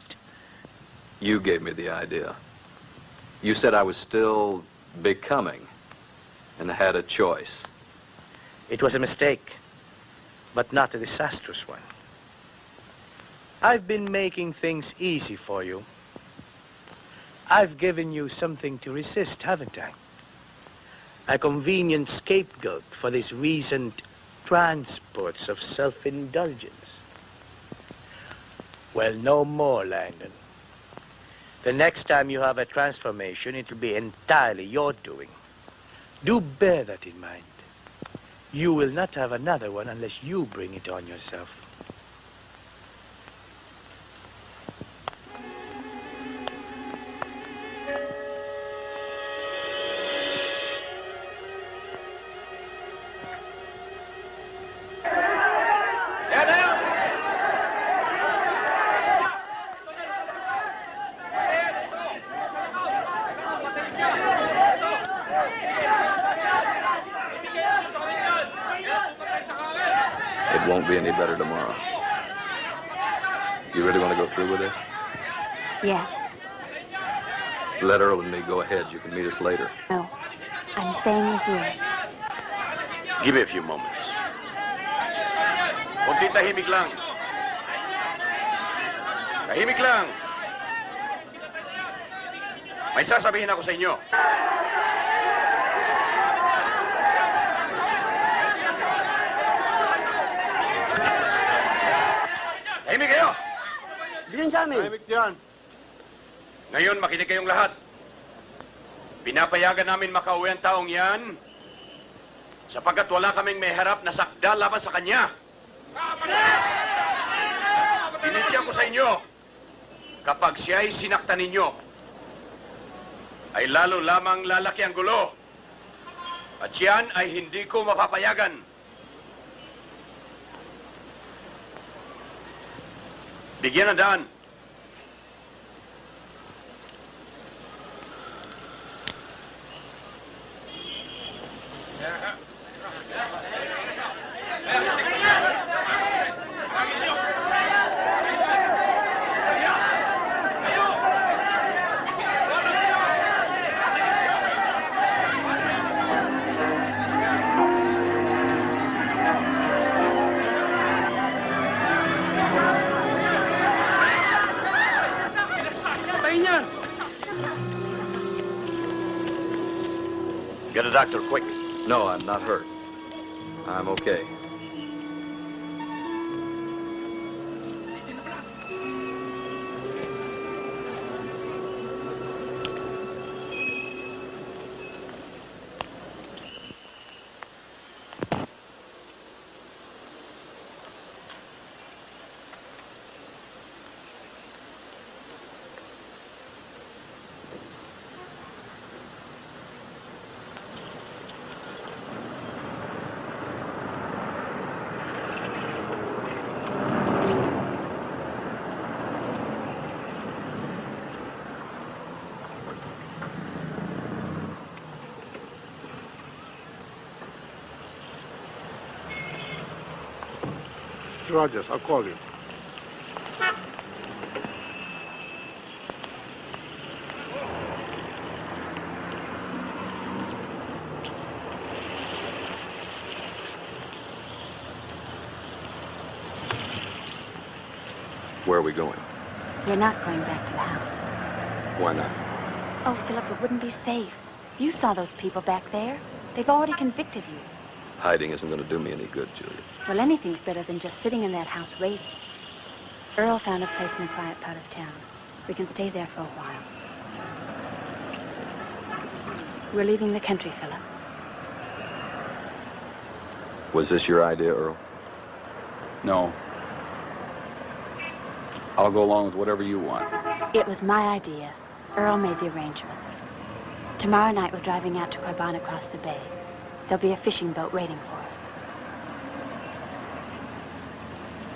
[SPEAKER 5] You gave me the idea. You said I was still becoming and had a choice.
[SPEAKER 4] It was a mistake, but not a disastrous one. I've been making things easy for you. I've given you something to resist, haven't I? A convenient scapegoat for these recent transports of self-indulgence. Well, no more, Langdon. The next time you have a transformation, it'll be entirely your doing. Do bear that in mind. You will not have another one unless you bring it on yourself.
[SPEAKER 5] It won't be any better tomorrow. You really want to go through with it?
[SPEAKER 7] Yes.
[SPEAKER 5] Let Earl and me go ahead. You can meet us later.
[SPEAKER 7] No. I'm staying with you.
[SPEAKER 14] Give me a few moments. Kunti tahimik lang. Tahimik lang. May sasabihin ako sa inyo. Tahimik kayo!
[SPEAKER 3] Bilhin sa amin.
[SPEAKER 8] Tahimik dyan.
[SPEAKER 14] Ngayon, makinig kayong lahat. Pinapayagan namin makauwi ang taong yan sapagkat wala kaming may harap na sakda laban sa kanya. Tinitya ko sa inyo, kapag siya ay sinaktan ninyo, ay lalo lamang lalaki ang gulo. At yan ay hindi ko mapapayagan. Bigyan ng daan. Get a doctor, quick.
[SPEAKER 5] No, I'm not hurt. I'm okay.
[SPEAKER 8] Mrs. Rogers, I'll call you.
[SPEAKER 5] Where are we going?
[SPEAKER 7] You're not going back to the house.
[SPEAKER 5] Why not?
[SPEAKER 7] Oh, Philip, it wouldn't be safe. You saw those people back there. They've already convicted you.
[SPEAKER 5] Hiding isn't going to do me any good, Julia.
[SPEAKER 7] Well, anything's better than just sitting in that house waiting. Earl found a place in a quiet part of town. We can stay there for a while. We're leaving the country, Philip.
[SPEAKER 5] Was this your idea, Earl?
[SPEAKER 9] No. I'll go along with whatever you want.
[SPEAKER 7] It was my idea. Earl made the arrangements. Tomorrow night we're driving out to Corbin across the bay. There'll be a fishing boat waiting for us.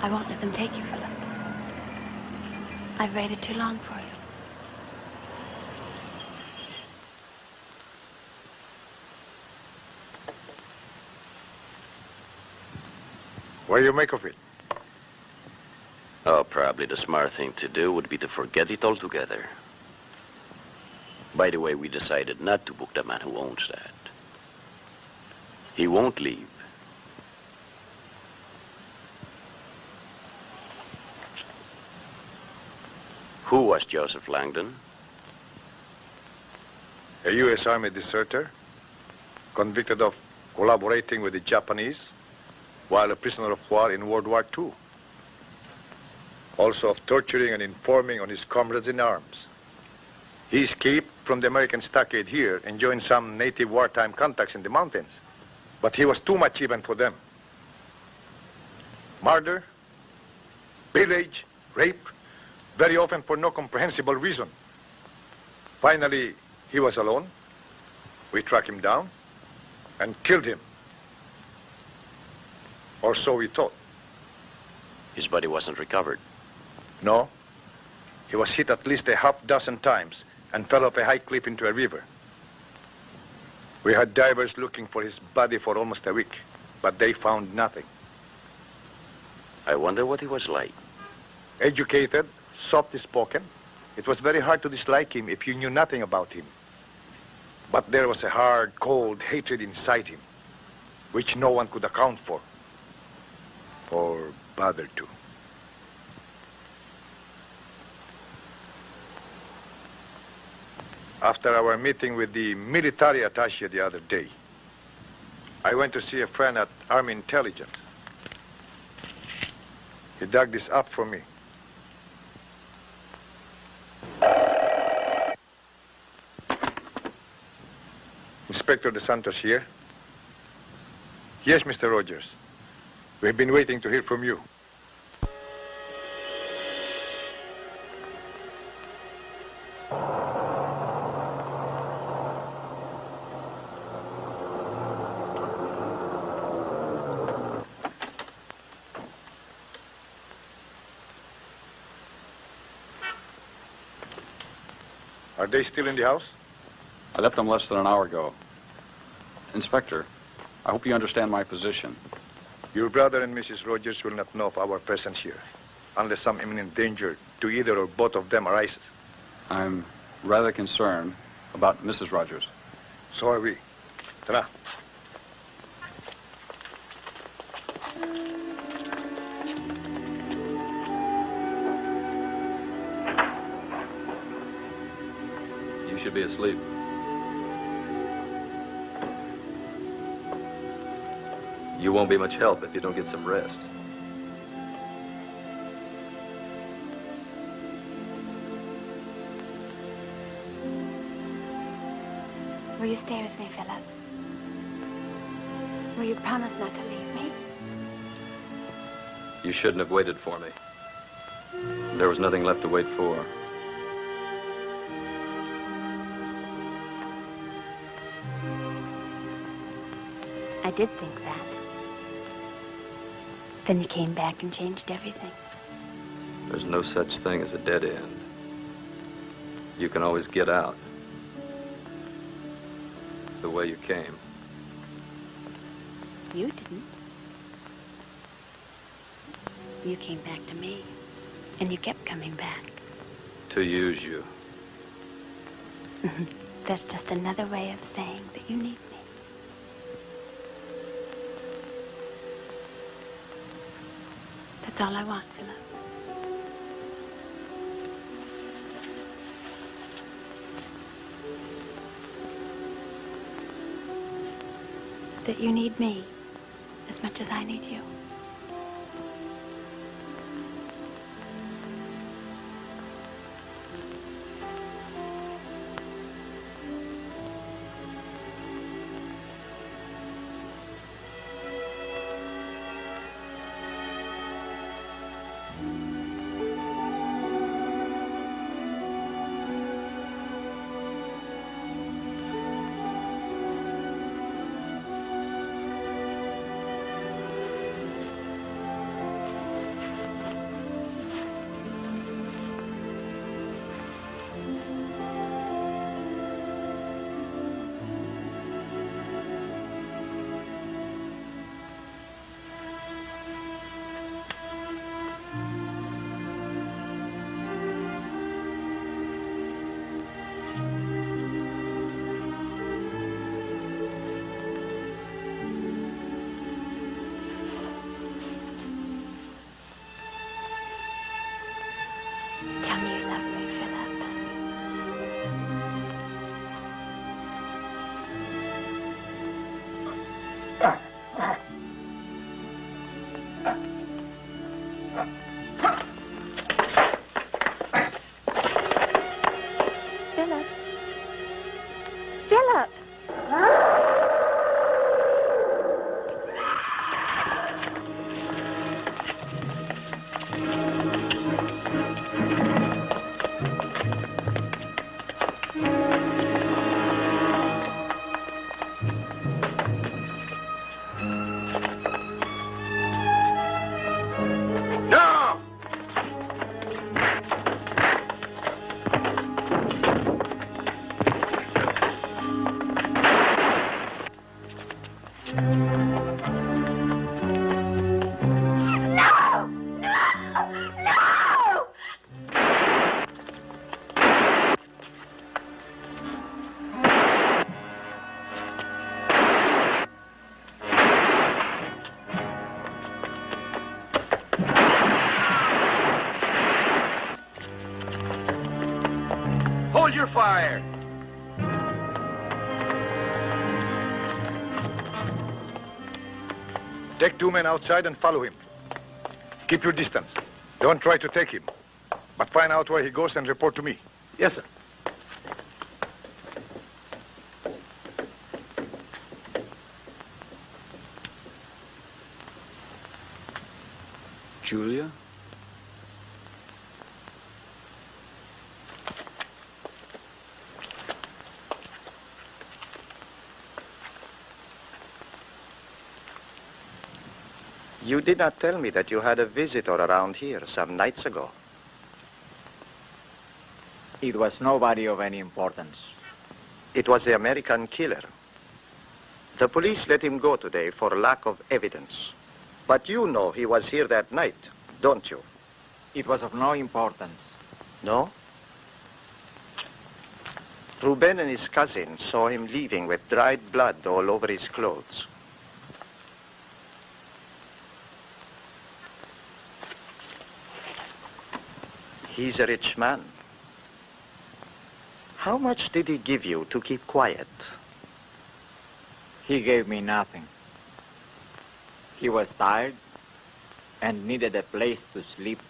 [SPEAKER 7] I won't let them take you, Philip. I've waited too long for you.
[SPEAKER 1] What do you make of it?
[SPEAKER 15] Oh, probably the smart thing to do would be to forget it altogether. By the way, we decided not to book the man who owns that. He won't leave. Who was Joseph Langdon?
[SPEAKER 1] A U.S. Army deserter, convicted of collaborating with the Japanese while a prisoner of war in World War II. Also of torturing and informing on his comrades in arms. He escaped from the American stockade here and joined some native wartime contacts in the mountains. But he was too much even for them. Murder, pillage, rape, very often for no comprehensible reason. Finally, he was alone. We tracked him down and killed him. Or so we thought.
[SPEAKER 15] His body wasn't recovered.
[SPEAKER 1] No. He was hit at least a half-dozen times and fell off a high cliff into a river. We had divers looking for his body for almost a week, but they found nothing.
[SPEAKER 15] I wonder what he was like.
[SPEAKER 1] Educated, soft-spoken. It was very hard to dislike him if you knew nothing about him. But there was a hard, cold hatred inside him, which no one could account for. Or bother to. After our meeting with the military attaché the other day, I went to see a friend at Army Intelligence. He dug this up for me. Inspector De Santos here. Yes, Mr. Rogers. We've been waiting to hear from you. Are they still in the house?
[SPEAKER 9] I left them less than an hour ago. Inspector, I hope you understand my position.
[SPEAKER 1] Your brother and Mrs. Rogers will not know of our presence here, unless some imminent danger to either or both of them arises.
[SPEAKER 9] I'm rather concerned about Mrs. Rogers.
[SPEAKER 1] So are we. Ta-ra.
[SPEAKER 5] You should be asleep. You won't be much help if you don't get some rest.
[SPEAKER 7] Will you stay with me, Philip? Will you promise not to leave me?
[SPEAKER 5] You shouldn't have waited for me. There was nothing left to wait for.
[SPEAKER 7] I did think that. Then you came back and changed everything.
[SPEAKER 5] There's no such thing as a dead end. You can always get out. The way you came.
[SPEAKER 7] You didn't. You came back to me, and you kept coming back.
[SPEAKER 5] To use you.
[SPEAKER 7] That's just another way of saying that you need me. That's all I want, Philip. That you need me as much as I need you. Tell me you love me, Philip. Philip. Philip.
[SPEAKER 14] No! Hold your fire!
[SPEAKER 1] Take 2 men outside and follow him. Keep your distance. Don't try to take him. But find out where he goes and report to me.
[SPEAKER 8] Yes, sir.
[SPEAKER 9] Julia?
[SPEAKER 16] You did not tell me that you had a visitor around here some nights ago.
[SPEAKER 12] It was nobody of any importance.
[SPEAKER 16] It was the American killer. The police let him go today for lack of evidence. But you know he was here that night, don't you?
[SPEAKER 12] It was of no importance.
[SPEAKER 16] No? Ruben and his cousin saw him leaving with dried blood all over his clothes. He's a rich man. How much did he give you to keep quiet?
[SPEAKER 12] He gave me nothing. He was tired and needed a place to sleep.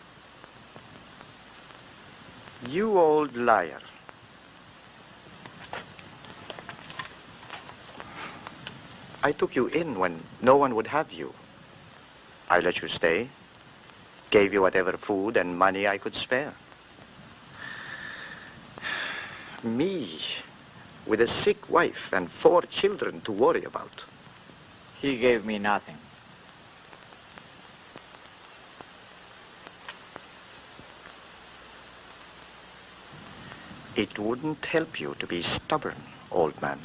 [SPEAKER 16] You old liar. I took you in when no one would have you. I let you stay, gave you whatever food and money I could spare. Me, with a sick wife and 4 children to worry about.
[SPEAKER 12] He gave me nothing.
[SPEAKER 16] It wouldn't help you to be stubborn, old man.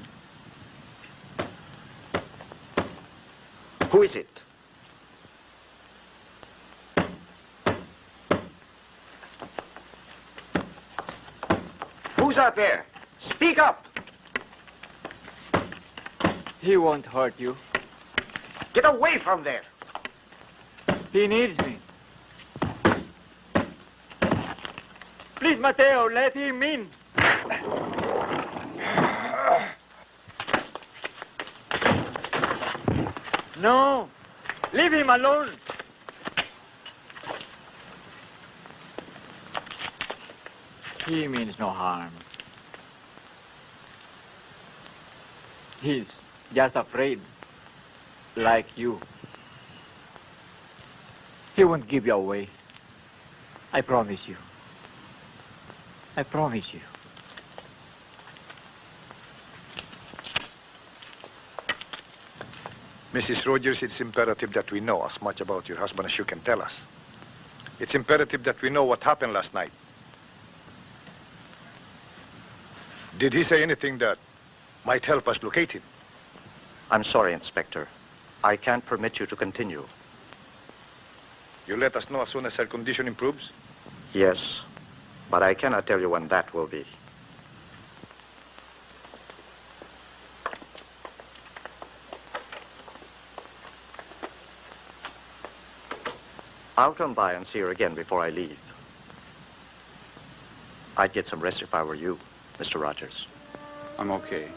[SPEAKER 16] Who is it? Who's out there? Speak up.
[SPEAKER 12] He won't hurt you.
[SPEAKER 16] Get away from there.
[SPEAKER 12] He needs me. Please, Mateo, let him in. No, leave him alone. He means no harm. He's just afraid, like you. He won't give you away. I promise you. I promise you.
[SPEAKER 1] Mrs. Rogers, it's imperative that we know as much about your husband as you can tell us. It's imperative that we know what happened last night. Did he say anything that might help us locate him?
[SPEAKER 16] I'm sorry, Inspector. I can't permit you to continue.
[SPEAKER 1] You let us know as soon as her condition improves?
[SPEAKER 16] Yes, but I cannot tell you when that will be. I'll come by and see her again before I leave. I'd get some rest if I were you, Mr. Rogers.
[SPEAKER 9] I'm okay.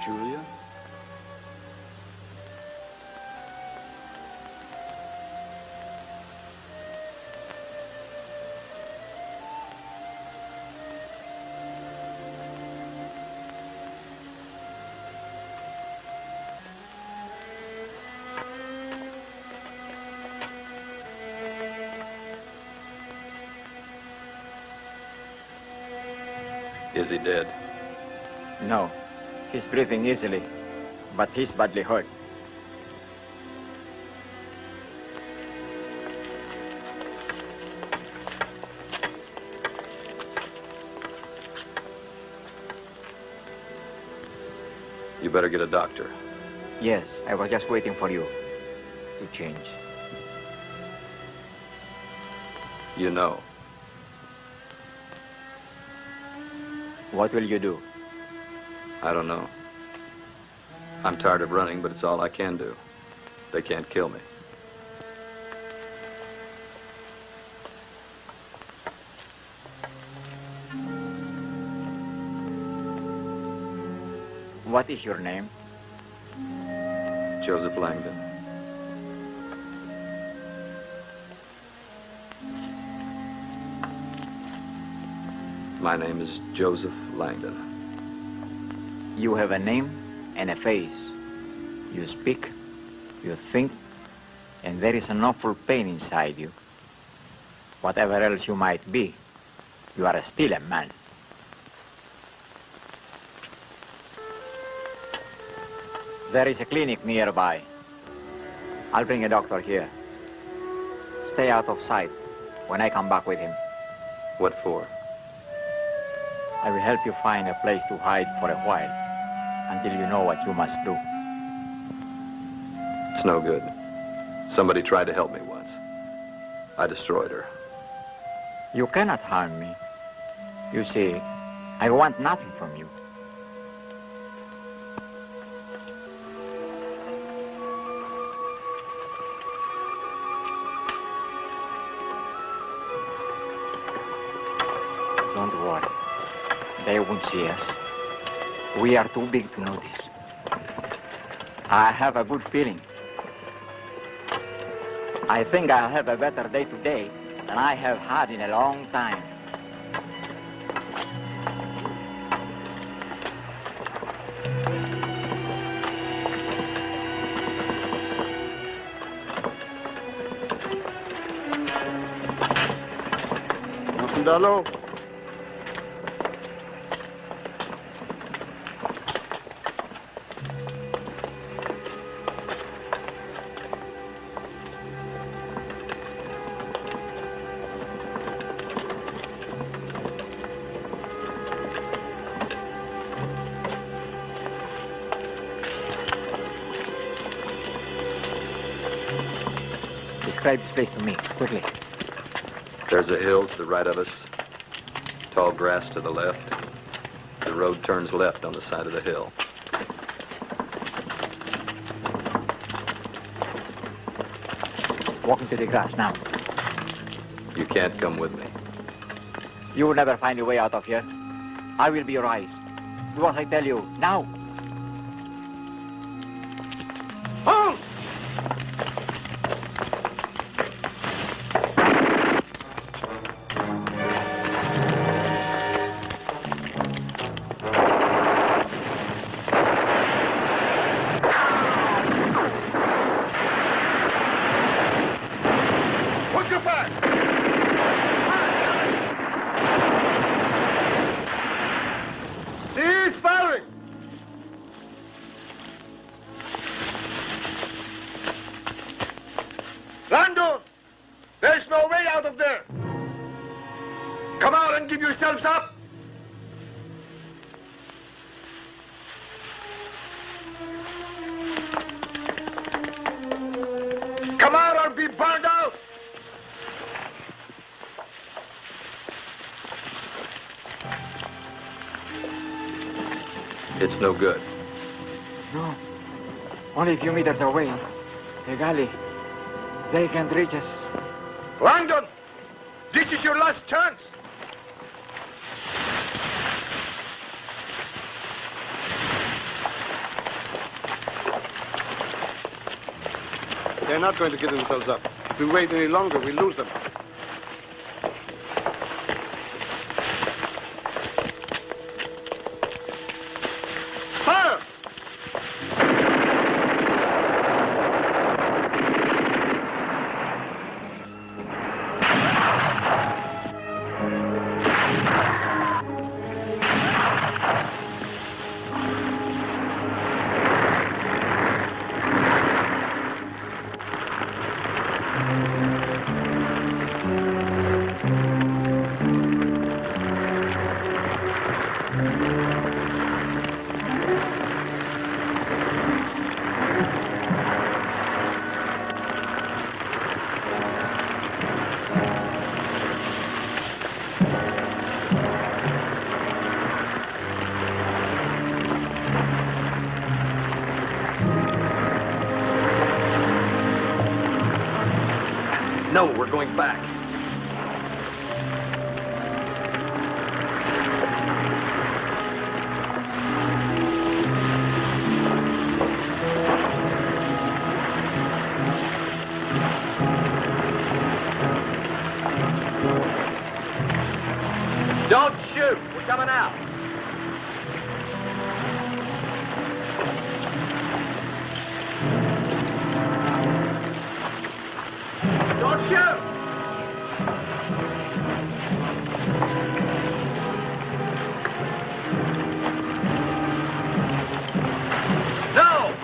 [SPEAKER 9] Julia?
[SPEAKER 5] Is he dead?
[SPEAKER 12] No, he's breathing easily, but he's badly hurt.
[SPEAKER 5] You better get a doctor.
[SPEAKER 12] Yes, I was just waiting for you to change.
[SPEAKER 5] You know.
[SPEAKER 12] What will you do?
[SPEAKER 5] I don't know. I'm tired of running, but it's all I can do. They can't kill me.
[SPEAKER 12] What is your name?
[SPEAKER 5] Joseph Langdon. My name is Joseph Langdon.
[SPEAKER 12] You have a name and a face. You speak, you think, and there is an awful pain inside you. Whatever else you might be, you are still a man. There is a clinic nearby. I'll bring a doctor here. Stay out of sight when I come back with him.
[SPEAKER 5] What for?
[SPEAKER 12] I will help you find a place to hide for a while until you know what you must do.
[SPEAKER 5] It's no good. Somebody tried to help me once. I destroyed her.
[SPEAKER 12] You cannot harm me. You see, I want nothing from you. Don't worry. They won't see us. We are too big to notice. I have a good feeling. I think I'll have a better day today than I have had in a long time.
[SPEAKER 16] Hello.
[SPEAKER 12] Describe this place to me, quickly.
[SPEAKER 5] There's a hill to the right of us, tall grass to the left. The road turns left on the side of the hill.
[SPEAKER 12] Walk into the grass now.
[SPEAKER 5] You can't come with me.
[SPEAKER 12] You will never find a way out of here. I will be your eyes. Do what I tell you, now.
[SPEAKER 14] Halt!
[SPEAKER 1] Hold your fire! Cease firing! Lando! There's no way out of there! Come out and give yourselves up! Come out or be burned out!
[SPEAKER 5] It's no good.
[SPEAKER 12] No. Only a few meters away. A galley. They can't reach us.
[SPEAKER 1] Langdon! This is your last chance!
[SPEAKER 8] They're not going to give themselves up. If we wait any longer, we lose them.
[SPEAKER 1] Fire!
[SPEAKER 5] No, we're going back.
[SPEAKER 14] Don't shoot! We're coming out. Don't shoot! No!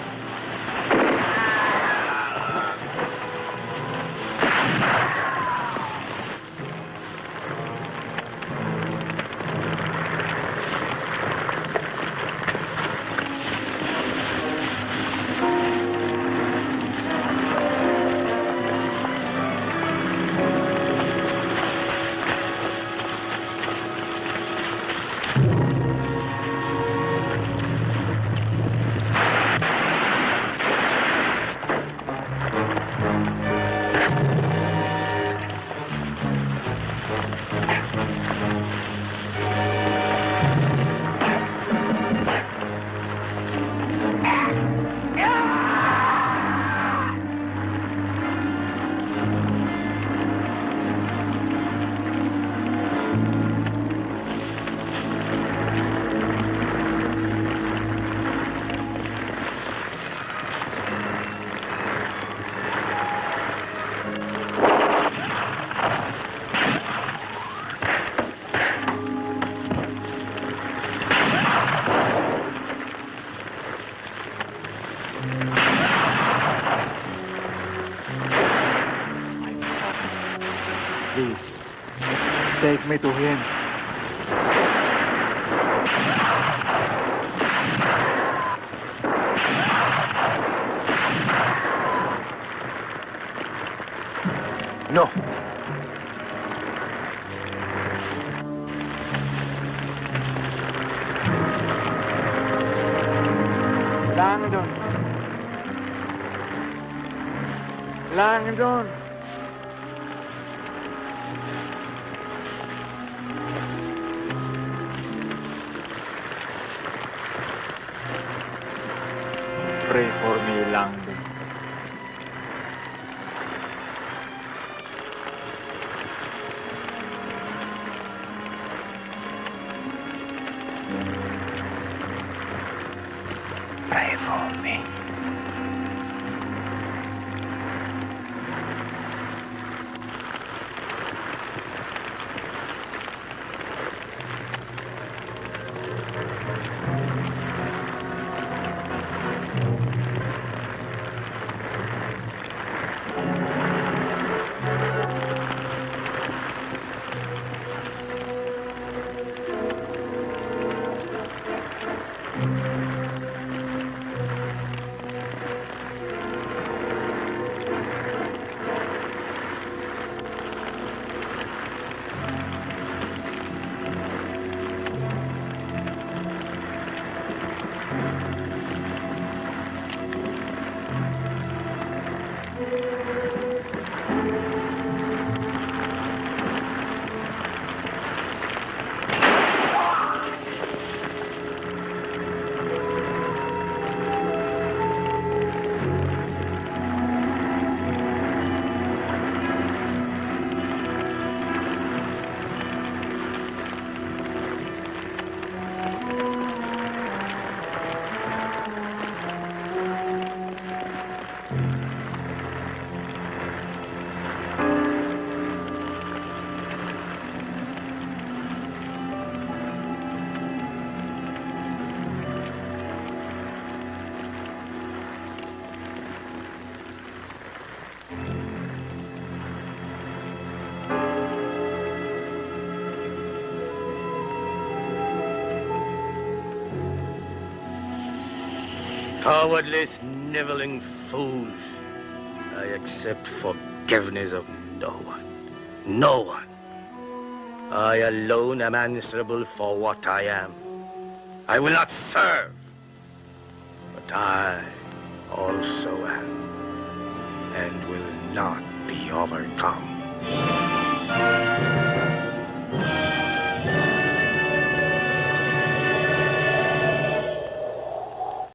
[SPEAKER 12] Please, take me to him.
[SPEAKER 16] No.
[SPEAKER 12] Langdon. Langdon. Pray for me, Langdon.
[SPEAKER 4] Pray for me. Cowardly, sniveling fools. I accept forgiveness of no one. No one. I alone am answerable for what I am. I will not serve. But I also am, and will not be overcome.